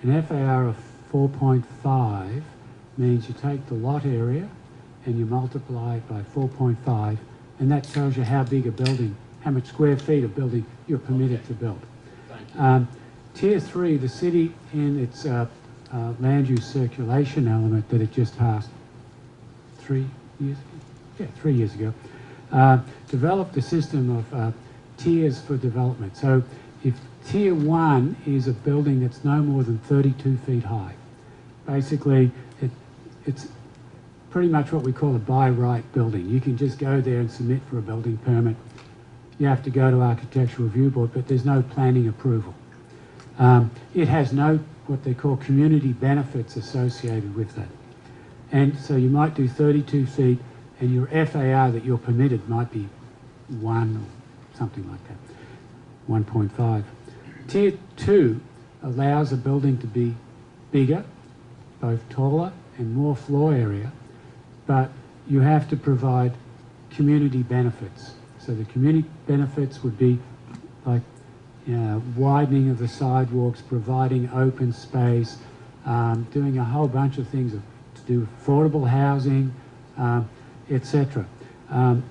an FAR of 4.5 means you take the lot area and you multiply it by 4.5, and that tells you how big a building, how much square feet of building you're permitted to build. Thank you. Tier 3, the city in its land use circulation element that it just passed 3 years ago? Yeah, 3 years ago, developed a system of tiers for development. So if Tier 1 is a building that's no more than 32 feet high. Basically, it's pretty much what we call a by right building. You can just go there and submit for a building permit. You have to go to Architectural Review Board, but there's no planning approval. It has no what they call community benefits associated with that. And so you might do 32 feet and your FAR that you're permitted might be 1 or something like that, 1.5. Tier 2 allows a building to be bigger, both taller and more floor area, but you have to provide community benefits. So the community benefits would be like widening of the sidewalks, providing open space, doing a whole bunch of things to do with affordable housing, etc. And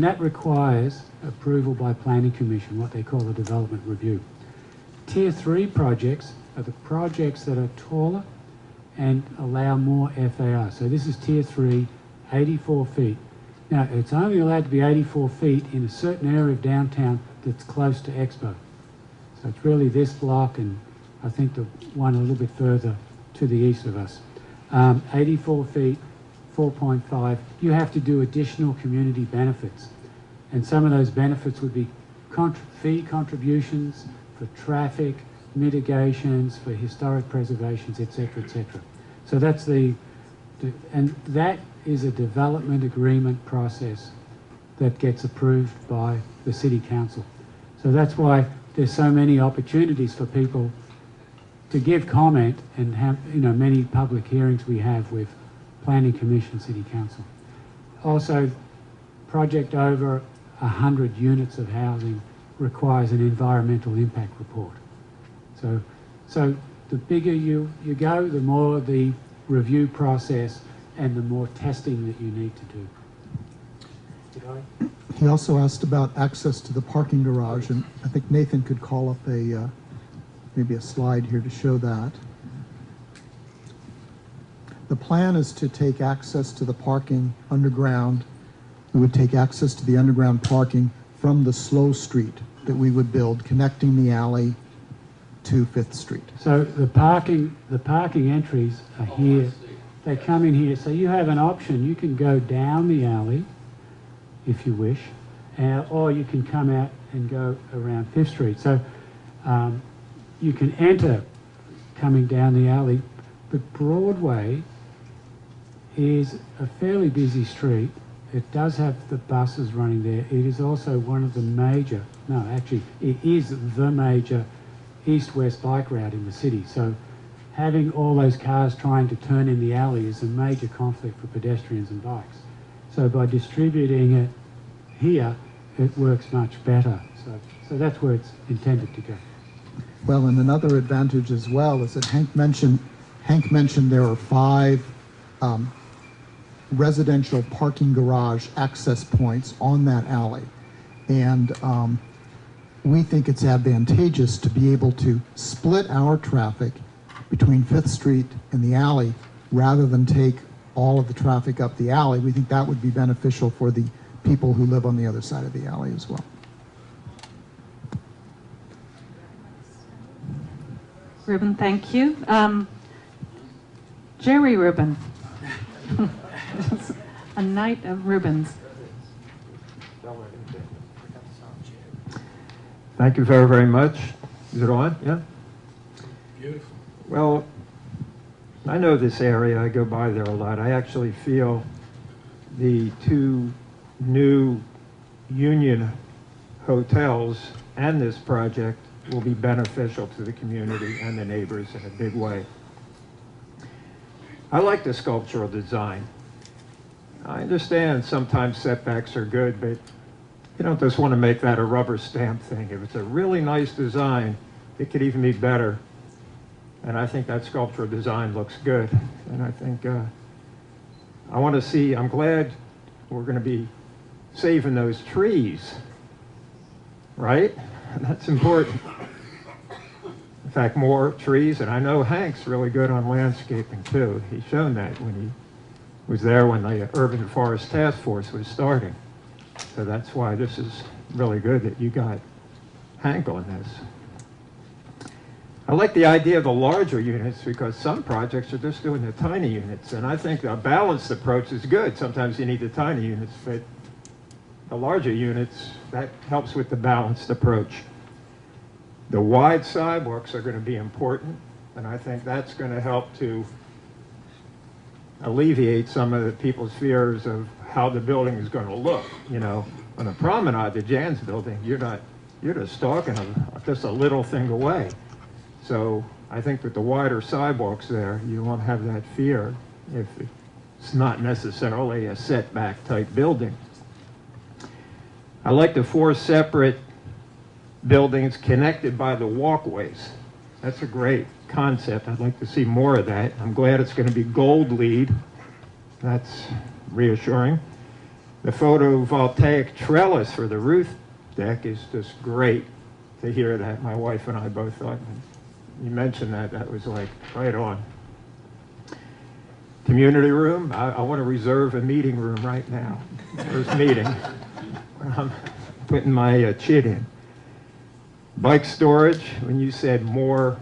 that requires approval by Planning Commission, what they call a development review. Tier 3 projects are the projects that are taller and allow more FAR. So this is Tier 3, 84 feet. Now, it's only allowed to be 84 feet in a certain area of downtown that's close to Expo. So it's really this block and I think the one a little bit further to the east of us. 84 feet, 4.5. You have to do additional community benefits. And some of those benefits would be fee contributions for traffic, mitigations, for historic preservations, etc., etc. So that's and that is a development agreement process that gets approved by the City Council. So that's why there's so many opportunities for people to give comment and have, many public hearings we have with Planning Commission, City Council. Also, project over 100 units of housing requires an environmental impact report. So the bigger you go, the more the review process and the more testing that you need to do. He also asked about access to the parking garage, and I think Nathan could call up maybe a slide here to show that. The plan is to take access to the parking underground. We would take access to the underground parking from the slow street that we would build, connecting the alley to 5th Street. So the parking entries are here. They come in here. So you have an option. You can go down the alley if you wish, or you can come out and go around 5th Street. So you can enter coming down the alley, but Broadway is a fairly busy street. It does have the buses running there. It is also one of the major, no, actually, it is the major east-west bike route in the city. So having all those cars trying to turn in the alley is a major conflict for pedestrians and bikes. So by distributing it here, it works much better. So that's where it's intended to go. Well, and another advantage as well is that Hank mentioned there are 5 residential parking garage access points on that alley. And we think it's advantageous to be able to split our traffic between 5th Street and the alley rather than take all of the traffic up the alley. We think that would be beneficial for the people who live on the other side of the alley as well. Ruben, thank you. Jerry Rubin. A night of Rubens. Thank you very, very much. Is it on? Yeah? Beautiful. Well, I know this area. I go by there a lot. I actually feel the 2 new Union hotels and this project will be beneficial to the community and the neighbors in a big way. I like the sculptural design. I understand sometimes setbacks are good, but you don't just want to make that a rubber stamp thing. If it's a really nice design, it could even be better. And I think that sculptural design looks good. And I think I want to see, I'm glad we're going to be saving those trees, right? That's important. In fact, more trees, and I know Hank's really good on landscaping too. He's shown that when he was there when the Urban Forest Task Force was starting. So that's why this is really good that you got Hank on this. I like the idea of the larger units because some projects are just doing the tiny units, and I think a balanced approach is good. Sometimes you need the tiny units, but the larger units, that helps with the balanced approach. The wide sidewalks are going to be important, and I think that's going to help to alleviate some of the people's fears of how the building is going to look. You know, on the promenade, the Jan's building, you're just talking just a little thing away. So I think with the wider sidewalks there, you won't have that fear if it's not necessarily a setback type building. I like the 4 separate buildings connected by the walkways. That's a great concept. I'd like to see more of that. I'm glad it's going to be gold lead. That's reassuring. The photovoltaic trellis for the roof deck is just great to hear that. My wife and I both thought, you mentioned that was like right on. Community room, I want to reserve a meeting room right now. First meeting. I'm putting my chit in. Bike storage, when you said more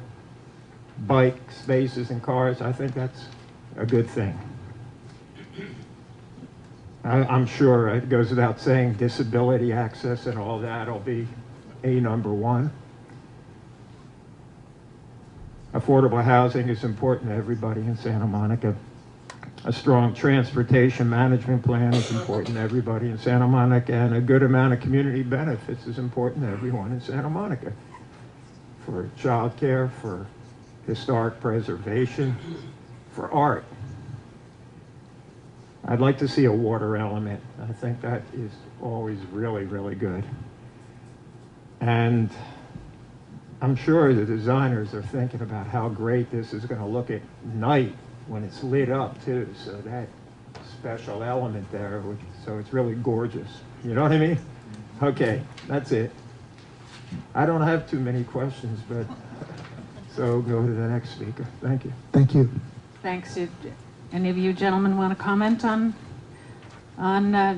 bike spaces and cars, I think that's a good thing. I'm sure it goes without saying disability access and all that will be #1. Affordable housing is important to everybody in Santa Monica. A strong transportation management plan is important to everybody in Santa Monica, and a good amount of community benefits is important to everyone in Santa Monica. For child care, for historic preservation, for art. I'd like to see a water element. I think that is always really, really good. And I'm sure the designers are thinking about how great this is going to look at night when it's lit up too. So that special element there, so it's really gorgeous. You know what I mean? Okay, that's it. I don't have too many questions, but so go to the next speaker. Thank you. Thank you. Thanks. Did any of you gentlemen want to comment on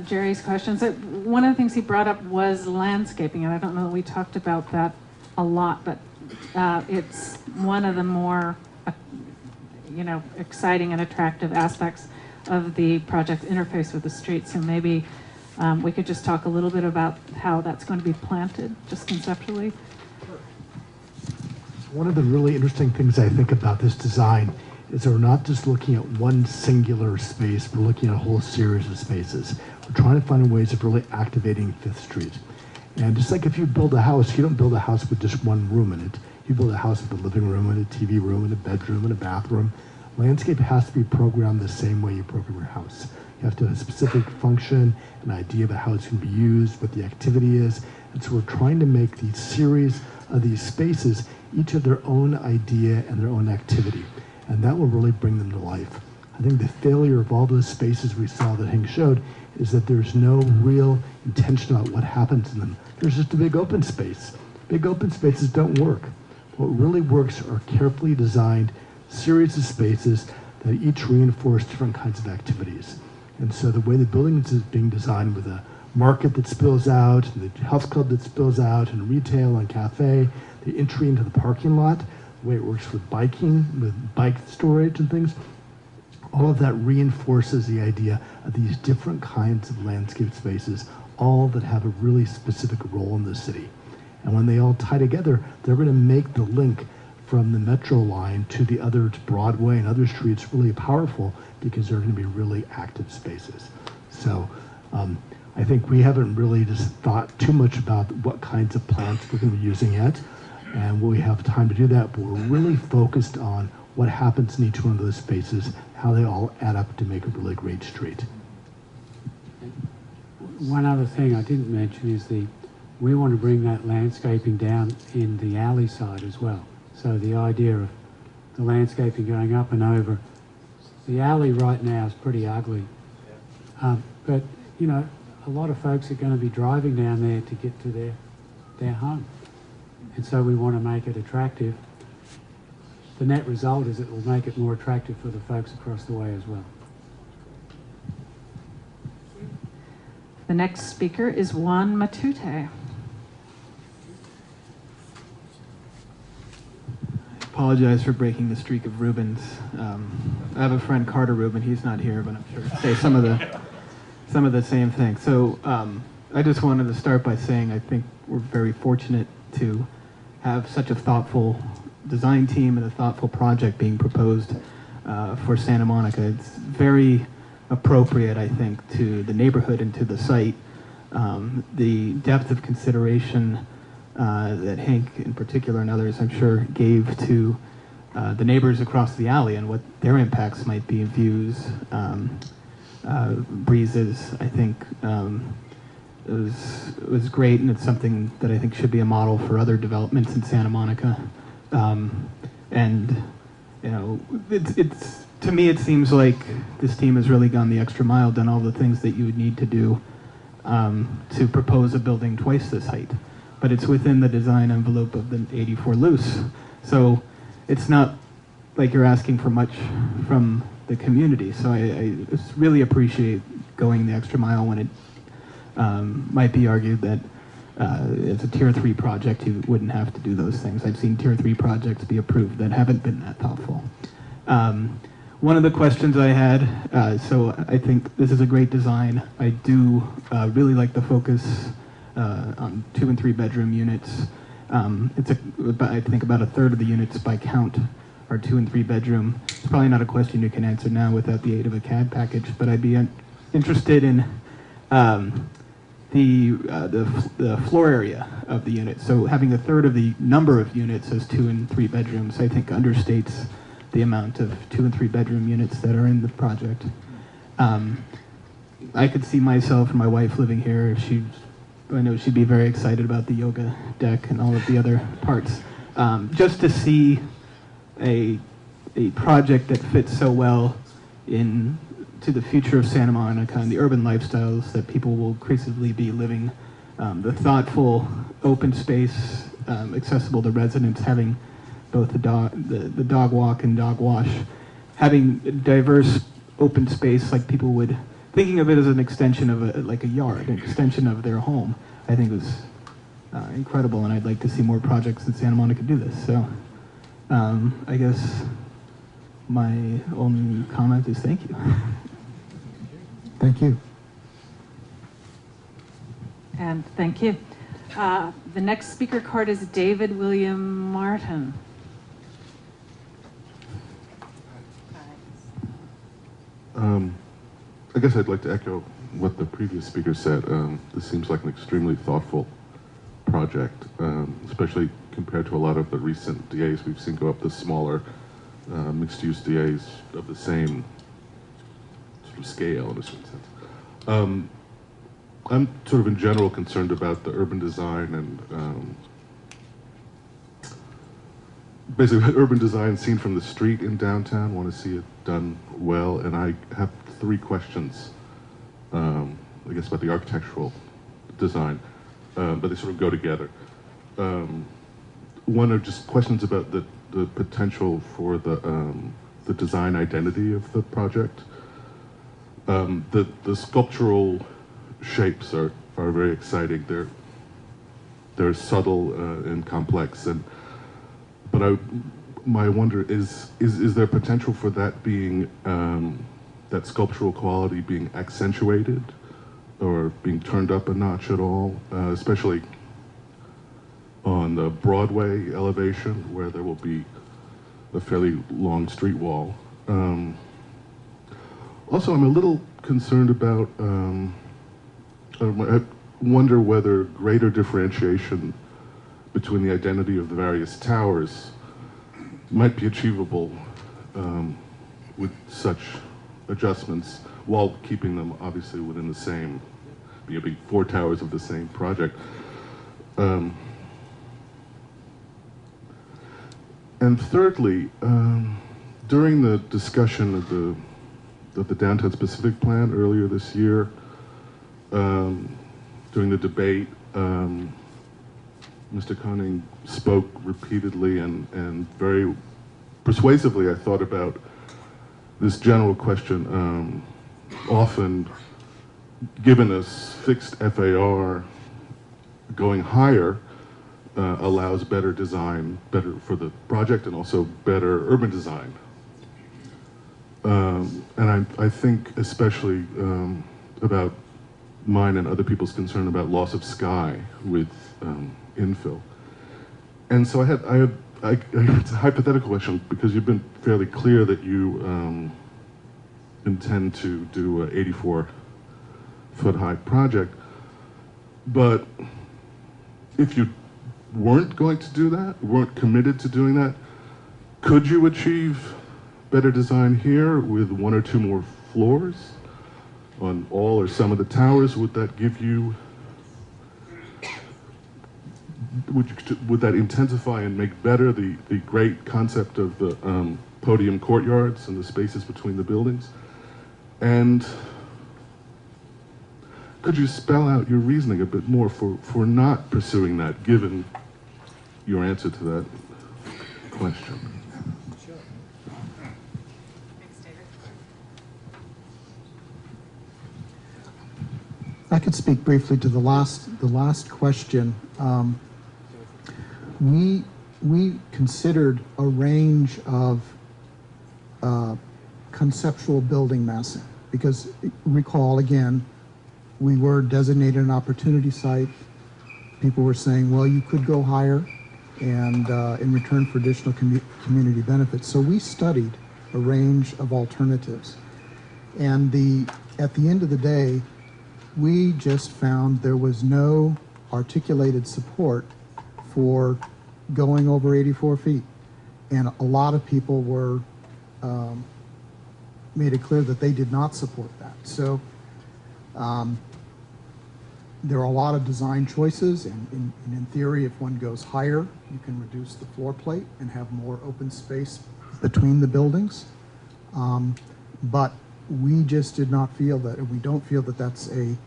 Jerry's questions? One of the things he brought up was landscaping, and I don't know that we talked about that a lot, but it's one of the more exciting and attractive aspects of the project interface with the street. So maybe we could just talk a little bit about how that's going to be planted, just conceptually. One of the really interesting things I think about this design is that we're not just looking at one singular space, we're looking at a whole series of spaces. We're trying to find ways of really activating 5th Street. And just like if you build a house, you don't build a house with just one room in it. You build a house with a living room and a TV room and a bedroom and a bathroom. Landscape has to be programmed the same way you program your house. You have to have a specific function, an idea about how it's going to be used, what the activity is. And so we're trying to make these series of these spaces each have their own idea and their own activity. And that will really bring them to life. I think the failure of all those spaces we saw that Hank showed is that there's no real intention about what happens in them. There's just a big open space. Big open spaces don't work. What really works are carefully designed series of spaces that each reinforce different kinds of activities. And so the way the building is being designed with a market that spills out, and the health club that spills out, and retail and cafe, the entry into the parking lot, the way it works with biking, with bike storage and things, all of that reinforces the idea of these different kinds of landscape spaces, all that have a really specific role in the city. And when they all tie together, they're going to make the link from the metro line to the other, to Broadway and other streets really powerful, because they're going to be really active spaces. So I think we haven't really just thought too much about what kinds of plants we're going to be using yet, and we have time to do that, but we're really focused on what happens in each one of those spaces, how they all add up to make a really great street. One other thing I didn't mention is we want to bring that landscaping down in the alley side as well. So the idea of the landscaping going up and over, the alley right now is pretty ugly. But you know, a lot of folks are going to be driving down there to get to their home. And so we want to make it attractive. The net result is it will make it more attractive for the folks across the way as well. The next speaker is Juan Matute. apologize for breaking the streak of Rubens. I have a friend, Carter Rubin. He's not here, but I'm sure he'll say some of the same things. So I just wanted to start by saying I think we're very fortunate to have such a thoughtful design team and a thoughtful project being proposed for Santa Monica. It's very appropriate, I think, to the neighborhood and to the site. The depth of consideration that Hank in particular and others, I'm sure, gave to the neighbors across the alley and what their impacts might be, views, breezes, I think it was great, and it's something that I think should be a model for other developments in Santa Monica. And you know, it's to me it seems like this team has really gone the extra mile, done all the things that you would need to do to propose a building twice this height. But it's within the design envelope of the 84 loose. So it's not like you're asking for much from the community. So I just really appreciate going the extra mile when it might be argued that as a tier 3 project you wouldn't have to do those things. I've seen tier 3 projects be approved that haven't been that thoughtful. One of the questions I had, so I think this is a great design. I do really like the focus on 2 and 3 bedroom units. I think about a third of the units by count are 2 and 3 bedroom. It's probably not a question you can answer now without the aid of a CAD package, but I'd be interested in the floor area of the unit. So having a third of the number of units as 2 and 3 bedrooms, I think understates the amount of 2 and 3 bedroom units that are in the project. I could see myself and my wife living here. I know she'd be very excited about the yoga deck and all of the other parts. Just to see a project that fits so well to the future of Santa Monica and the urban lifestyles that people will increasingly be living, the thoughtful open space accessible to residents, having both the dog walk and dog wash, having diverse open space like people would, thinking of it as an extension of like a yard, an extension of their home, I think was incredible, and I'd like to see more projects in Santa Monica do this. So I guess my only comment is thank you. Thank you. And thank you. The next speaker card is David William Martin. I guess I'd like to echo what the previous speaker said. This seems like an extremely thoughtful project, especially compared to a lot of the recent DAs we've seen go up, the smaller mixed-use DAs of the same sort of scale in a certain sense. I'm sort of in general concerned about the urban design and basically urban design seen from the street in downtown. Want to see it done well, and I have 3 questions, I guess, about the architectural design, but they sort of go together. One are just questions about the potential for the design identity of the project. The sculptural shapes are very exciting. They're subtle and complex, but my wonder is there potential for that being that sculptural quality being accentuated or being turned up a notch at all, especially on the Broadway elevation where there will be a fairly long street wall. Also, I'm a little concerned about, I wonder whether greater differentiation between the identity of the various towers might be achievable with such adjustments while keeping them obviously within the same, being 4 towers of the same project. And thirdly, during the discussion of the downtown specific plan earlier this year, during the debate, Mr. Koning spoke repeatedly and very persuasively, I thought, about this general question. Often, given a fixed FAR going higher, allows better design, better for the project, and also better urban design. And I think especially about mine and other people's concern about loss of sky with infill. And so it's a hypothetical question, because you've been fairly clear that you intend to do an 84-foot high project. But if you weren't going to do that, weren't committed to doing that, could you achieve better design here with one or two more floors on all or some of the towers? Would that give you, would that intensify and make better the great concept of the podium courtyards and the spaces between the buildings? And could you spell out your reasoning a bit more for not pursuing that, given your answer to that question? Sure. Thanks, David. I could speak briefly to the last question. We considered a range of conceptual building massing, because recall again, we were designated an opportunity site. People were saying, well, you could go higher, and in return for additional community benefits. So we studied a range of alternatives. And at the end of the day, we just found there was no articulated support for going over 84 feet. And a lot of people were made it clear that they did not support that. So there are a lot of design choices, and in theory, if one goes higher, you can reduce the floor plate and have more open space between the buildings. But we just did not feel that, and we don't feel that that's a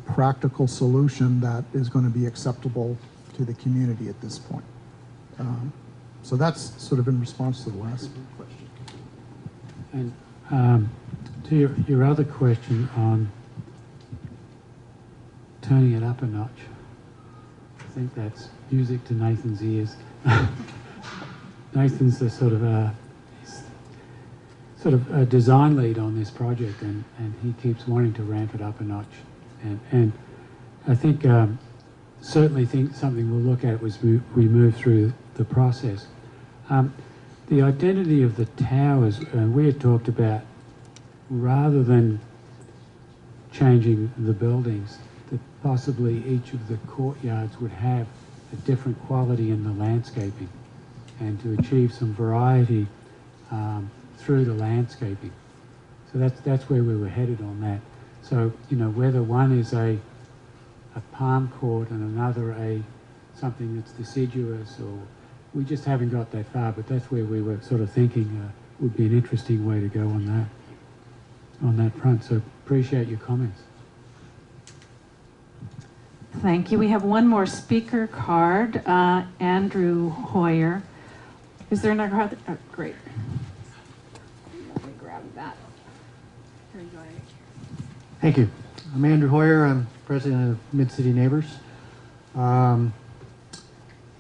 practical solution that is going to be acceptable to the community at this point. So that's sort of in response to the last question. And to your other question on turning it up a notch, I think that's music to Nathan's ears. Nathan's the sort of a design lead on this project, and he keeps wanting to ramp it up a notch. And I think certainly something we'll look at as we move through the process. The identity of the towers, we had talked about, rather than changing the buildings, that possibly each of the courtyards would have a different quality in the landscaping, and to achieve some variety through the landscaping. So that's where we were headed on that. So, you know, whether one is a palm court and another something that's deciduous, or we just haven't got that far, but that's where we were sort of thinking would be an interesting way to go on that front. So appreciate your comments. Thank you. We have one more speaker card, Andrew Hoyer. Is there another card? Oh, great. Let me grab that. Here you go. Thank you. I'm Andrew Hoyer. I'm president of Mid-City Neighbors.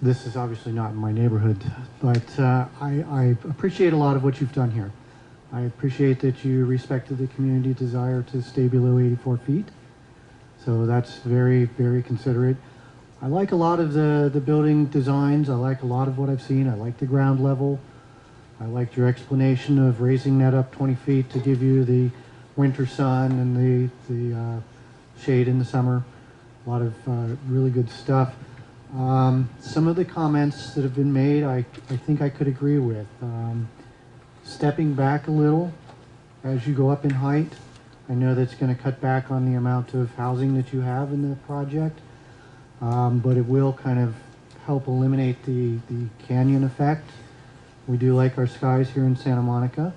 This is obviously not in my neighborhood, but I appreciate a lot of what you've done here. I appreciate that you respected the community desire to stay below 84 feet. So that's very, very considerate. I like a lot of the building designs. I like a lot of what I've seen. I like the ground level. I liked your explanation of raising that up 20 feet to give you the winter sun and the shade in the summer. A lot of really good stuff. Some of the comments that have been made, I think I could agree with. Stepping back a little as you go up in height. I know that's going to cut back on the amount of housing that you have in the project, but it will kind of help eliminate the canyon effect. We do like our skies here in Santa Monica.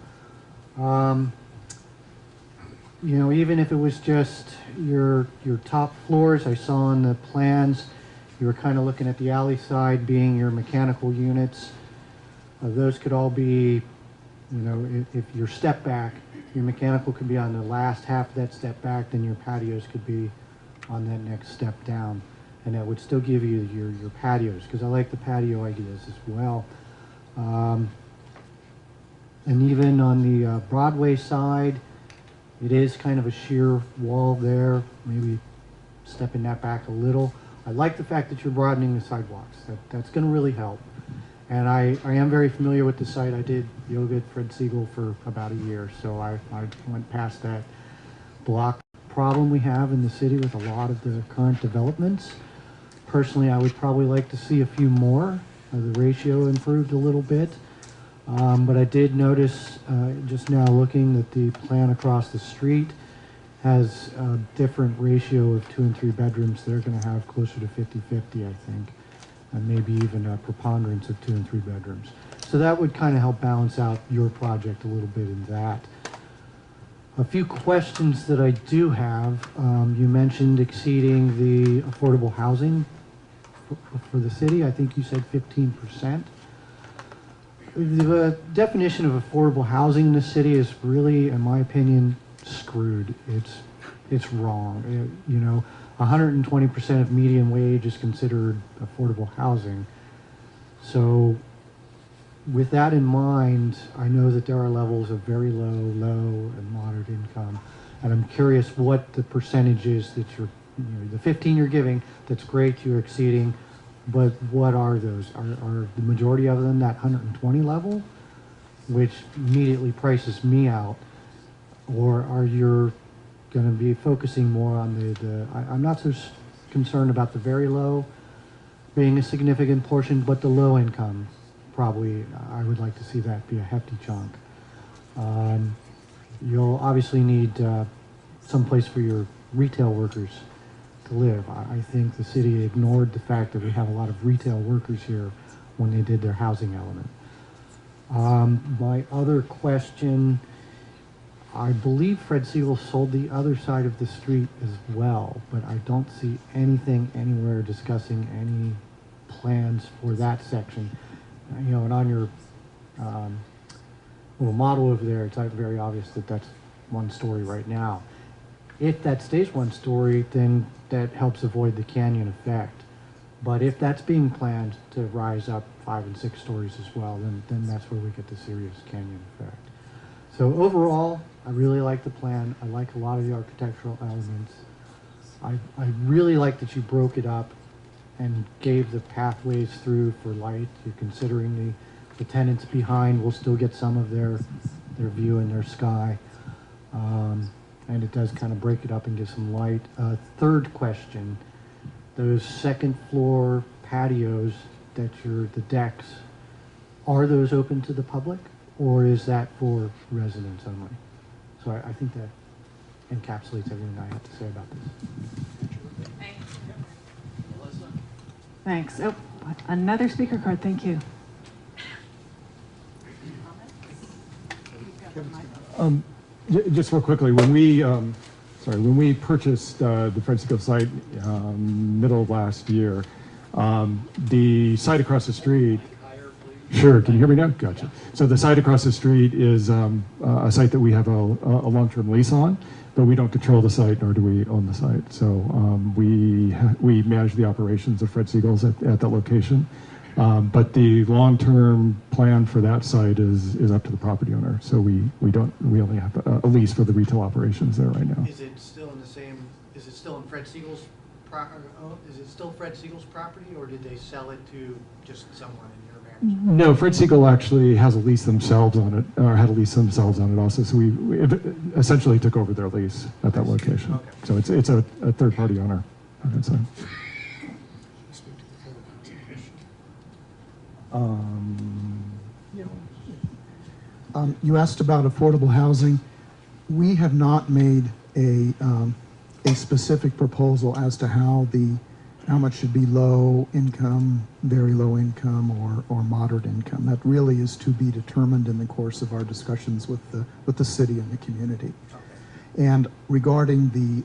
You know, even if it was just your top floors, I saw on the plans, you were kind of looking at the alley side being your mechanical units. Those could all be, you know, if your step back, your mechanical could be on the last half of that step back, then your patios could be on that next step down. and that would still give you your patios, because I like the patio ideas as well. And even on the Broadway side, it is kind of a sheer wall there, maybe stepping that back a little. I like the fact that you're broadening the sidewalks. That's going to really help. And I am very familiar with the site. I did yoga at Fred Siegel for about a year, so I went past that block problem we have in the city with a lot of the current developments. Personally, I would probably like to see a few more. The ratio improved a little bit. But I did notice just now looking that the plan across the street has a different ratio of 2 and 3 bedrooms. They're going to have closer to 50-50, I think, and maybe even a preponderance of 2 and 3 bedrooms. So that would kind of help balance out your project a little bit in that. A few questions that I do have. You mentioned exceeding the affordable housing for the city. I think you said 15%. The definition of affordable housing in the city is really, in my opinion, screwed. It's wrong. 120% of median wage is considered affordable housing. So with that in mind, I know that there are levels of very low, and moderate income. And I'm curious what the percentage is that the 15 you're giving, that's great, you're exceeding. But what are those? Are the majority of them that 120 level, which immediately prices me out? Or are you going to be focusing more on I'm not so concerned about the very low being a significant portion, but the low income, probably, I would like to see that be a hefty chunk. You'll obviously need some place for your retail workers to live. I think the city ignored the fact that we have a lot of retail workers here when they did their housing element. My other question, I believe Fred Siegel sold the other side of the street as well, but I don't see anything anywhere discussing any plans for that section. And on your little model over there, it's very obvious that that's one story right now. If that stays one story, then that helps avoid the canyon effect. But if that's being planned to rise up 5 and 6 stories as well, then that's where we get the serious canyon effect. So overall, I really like the plan. I like a lot of the architectural elements. I really like that you broke it up and gave the pathways through for light. You're considering the tenants behind will still get some of their view in their sky. And it does kind of break it up and give some light. Third question, those second floor patios the decks, are those open to the public, or is that for residents only? So I think that encapsulates everything I have to say about this. Thanks. Oh, another speaker card, thank you. Just real quickly, when we purchased the Fred Siegel site middle of last year, the site across the street. Sure, can you hear me now? Gotcha. So the site across the street is a site that we have a long-term lease on, but we don't control the site, nor do we own the site. So we manage the operations of Fred Siegel's at that location. But the long-term plan for that site is up to the property owner. So we only have a lease for the retail operations there right now. Is it still in the same? Is it still in Fred Siegel's? Is it still Fred Siegel's property, or did they sell it to just someone in your management? No, Fred Siegel actually has a lease themselves on it, or had a lease themselves on it also. So we essentially took over their lease at that location. Okay. So it's a third-party owner on that side. You asked about affordable housing. We have not made a specific proposal as to how much should be low income, very low income, or moderate income. That really is to be determined in the course of our discussions with the city and the community. Okay. And regarding the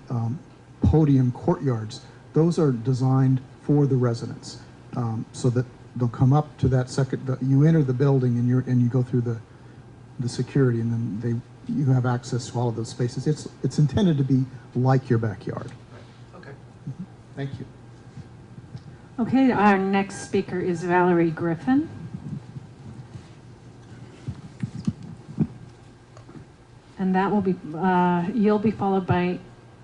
podium courtyards, those are designed for the residents, so that they'll come up to that second. You enter the building and you go through the security, and then you have access to all of those spaces. It's intended to be like your backyard. Right. Okay. Thank you. Okay, our next speaker is Valerie Griffin. And that will be, you'll be followed by,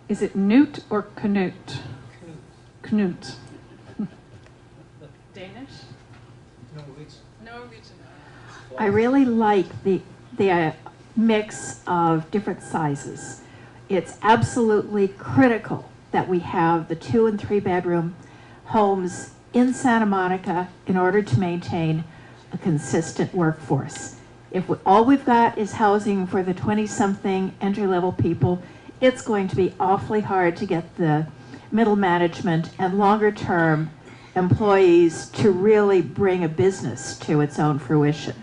is it Newt or Knut? Knut. Danish? Norwegian. I really like the mix of different sizes. It's absolutely critical that we have the 2 and 3 bedroom homes in Santa Monica in order to maintain a consistent workforce. If all we've got is housing for the 20-something entry-level people, it's going to be awfully hard to get the middle management and longer-term employees to really bring a business to its own fruition.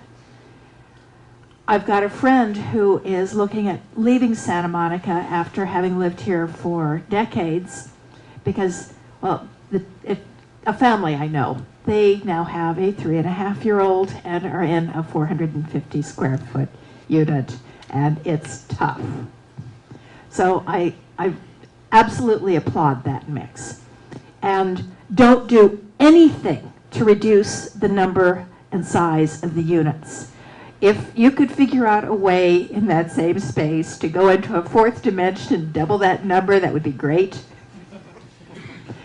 I've got a friend who is looking at leaving Santa Monica after having lived here for decades because, well, a family I know, they now have a 3.5-year-old and are in a 450 square foot unit, and it's tough. So I absolutely applaud that mix. And don't do anything to reduce the number and size of the units. If you could figure out a way in that same space to go into a 4th dimension and double that number, that would be great.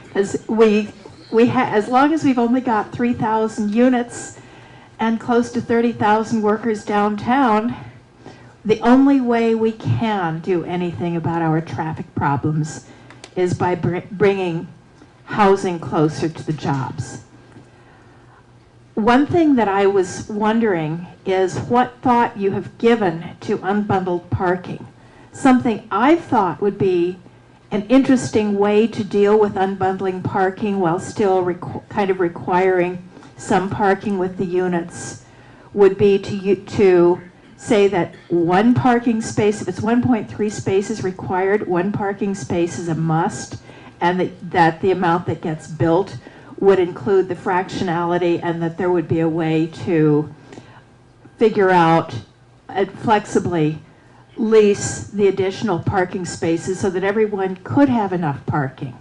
Because as long as we've only got 3,000 units and close to 30,000 workers downtown, the only way we can do anything about our traffic problems is by bringing housing closer to the jobs. One thing that I was wondering is what thought you have given to unbundled parking. Something I've thought would be an interesting way to deal with unbundling parking while still kind of requiring some parking with the units would be to say that one parking space, if it's 1.3 spaces required, one parking space is a must, and that the amount that gets built would include the fractionality, and that there would be a way to figure out and flexibly lease the additional parking spaces so that everyone could have enough parking.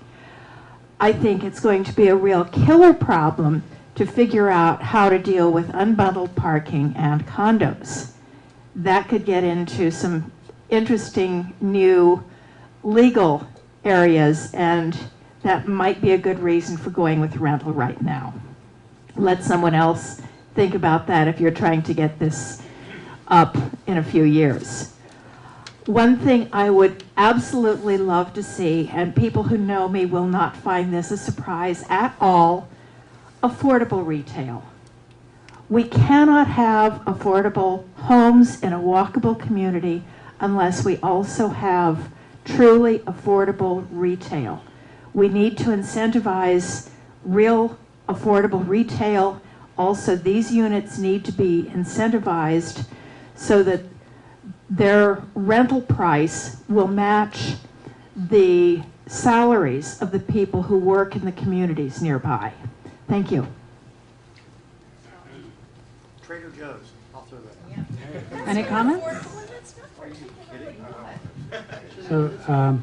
I think it's going to be a real killer problem to figure out how to deal with unbundled parking and condos. That could get into some interesting new legal areas, and that might be a good reason for going with rental right now. Let someone else think about that if you're trying to get this up in a few years. One thing I would absolutely love to see, and people who know me will not find this a surprise at all, affordable retail. We cannot have affordable homes in a walkable community unless we also have truly affordable retail. We need to incentivize real affordable retail. Also, these units need to be incentivized so that their rental price will match the salaries of the people who work in the communities nearby. Thank you. Trader Joe's. I'll throw that. Any comments? So, and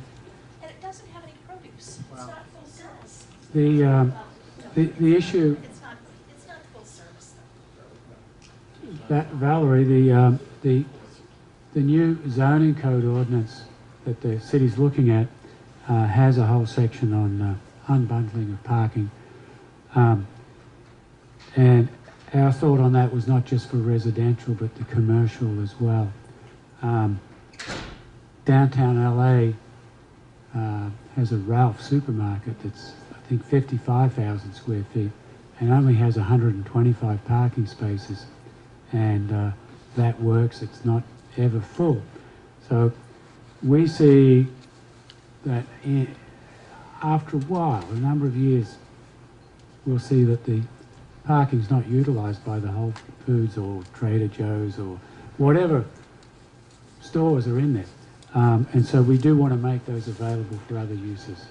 it doesn't have any produce. It's not full service. the issue, It's not full service though. Valerie, the new zoning code ordinance that the city's looking at has a whole section on unbundling of parking. And our thought on that was not just for residential, but the commercial as well. Downtown LA has a Ralph supermarket that's, I think, 55,000 square feet and only has 125 parking spaces. And that works, it's not ever full. So we see that after a while, a number of years, we'll see that the parking's not utilised by the Whole Foods or Trader Joe's or whatever stores are in there. And so we do want to make those available for other uses.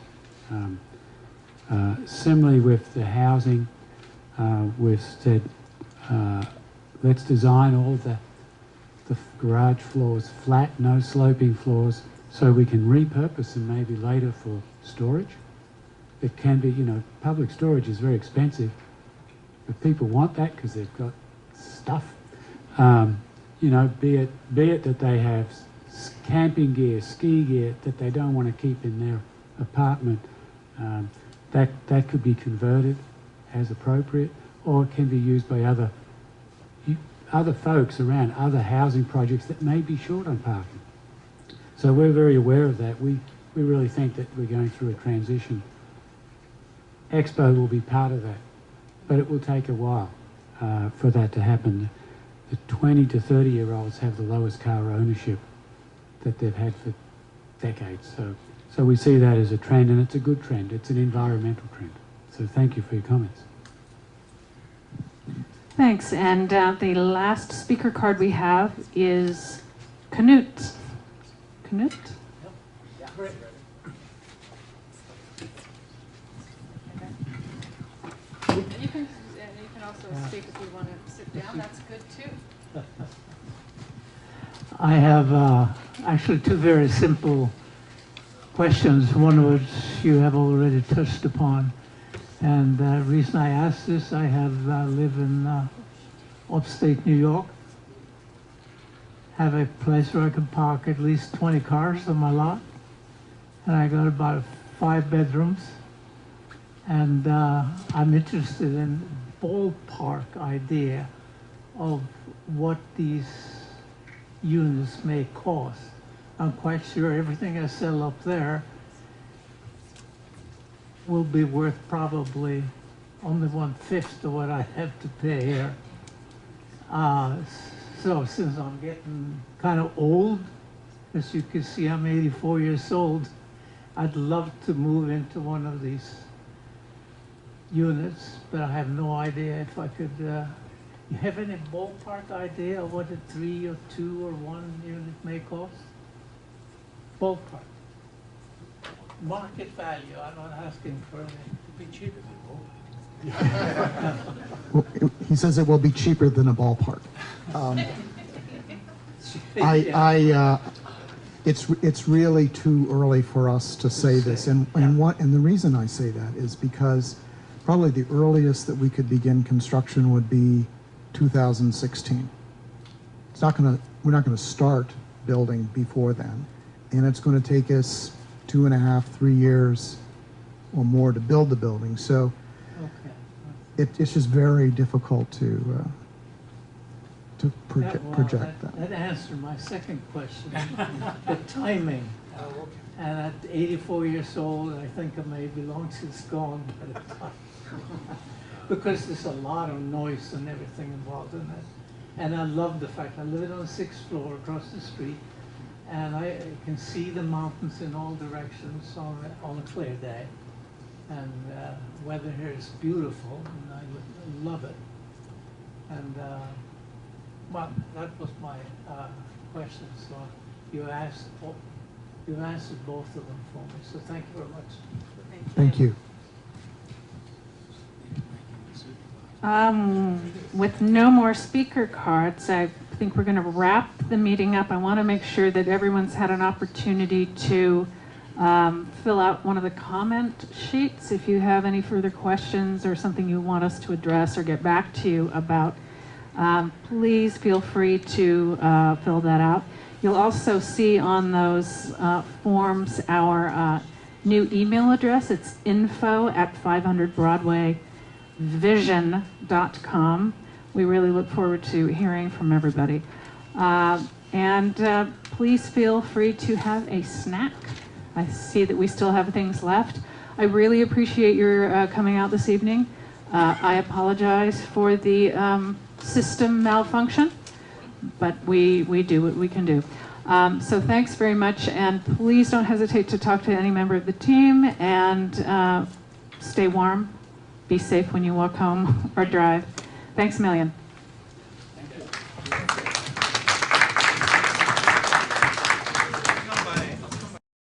Similarly with the housing, we've said let's design all the garage floors flat, no sloping floors, so we can repurpose them maybe later for storage. it can be, you know, public storage is very expensive, but people want that because they've got stuff. You know, be it that they have camping gear, ski gear that they don't want to keep in their apartment. That could be converted as appropriate, or it can be used by other folks around other housing projects that may be short on parking. So we're very aware of that. We really think that we're going through a transition. Expo will be part of that, but it will take a while for that to happen. The 20 to 30-year-olds have the lowest car ownership that they've had for decades. So we see that as a trend, and it's a good trend. It's an environmental trend. So thank you for your comments. Thanks. And the last speaker card we have is Knut. Knut? You can also speak if you want to sit down. That's good too. I have actually two very simple questions, one of which you have already touched upon. And the reason I ask this, I have live in upstate New York, have a place where I can park at least 20 cars on my lot, and I got about 5 bedrooms. And I'm interested in ballpark idea of what these units may cost. I'm quite sure everything I sell up there will be worth probably only 1/5 of what I have to pay here. So since I'm getting kind of old, as you can see, I'm 84 years old, I'd love to move into one of these units, but I have no idea if I could. You have any ballpark idea of what a 3 or 2 or 1 unit may cost? Ballpark. Market value. I'm not asking for anything. It'd be cheaper than Well, he says it will be cheaper than a ballpark. It's really too early for us to say this, and the reason I say that is because probably the earliest that we could begin construction would be 2016. We're not going to start building before then, and it's going to take us 2.5, 3 years or more to build the building. So it's just very difficult to project that. That answered my second question, the timing. And at 84 years old, I think I may be long since gone by the time. Because there's a lot of noise and everything involved in it. And I love the fact I live on the 6th floor across the street, and I can see the mountains in all directions on a clear day. And weather here is beautiful, and I love it. And well, that was my question. So you answered both of them for me. So thank you very much. Thank you. With no more speaker cards, I think we're going to wrap the meeting up. I want to make sure that everyone's had an opportunity to fill out one of the comment sheets if you have any further questions or something you want us to address or get back to you about. Please feel free to fill that out. You'll also see on those forms our new email address. It's info@500BroadwayVision.com. We really look forward to hearing from everybody. And please feel free to have a snack. I see that we still have things left. I really appreciate your coming out this evening. I apologize for the system malfunction, but we do what we can do. So thanks very much, and please don't hesitate to talk to any member of the team, and stay warm, be safe when you walk home or drive. Thanks a million.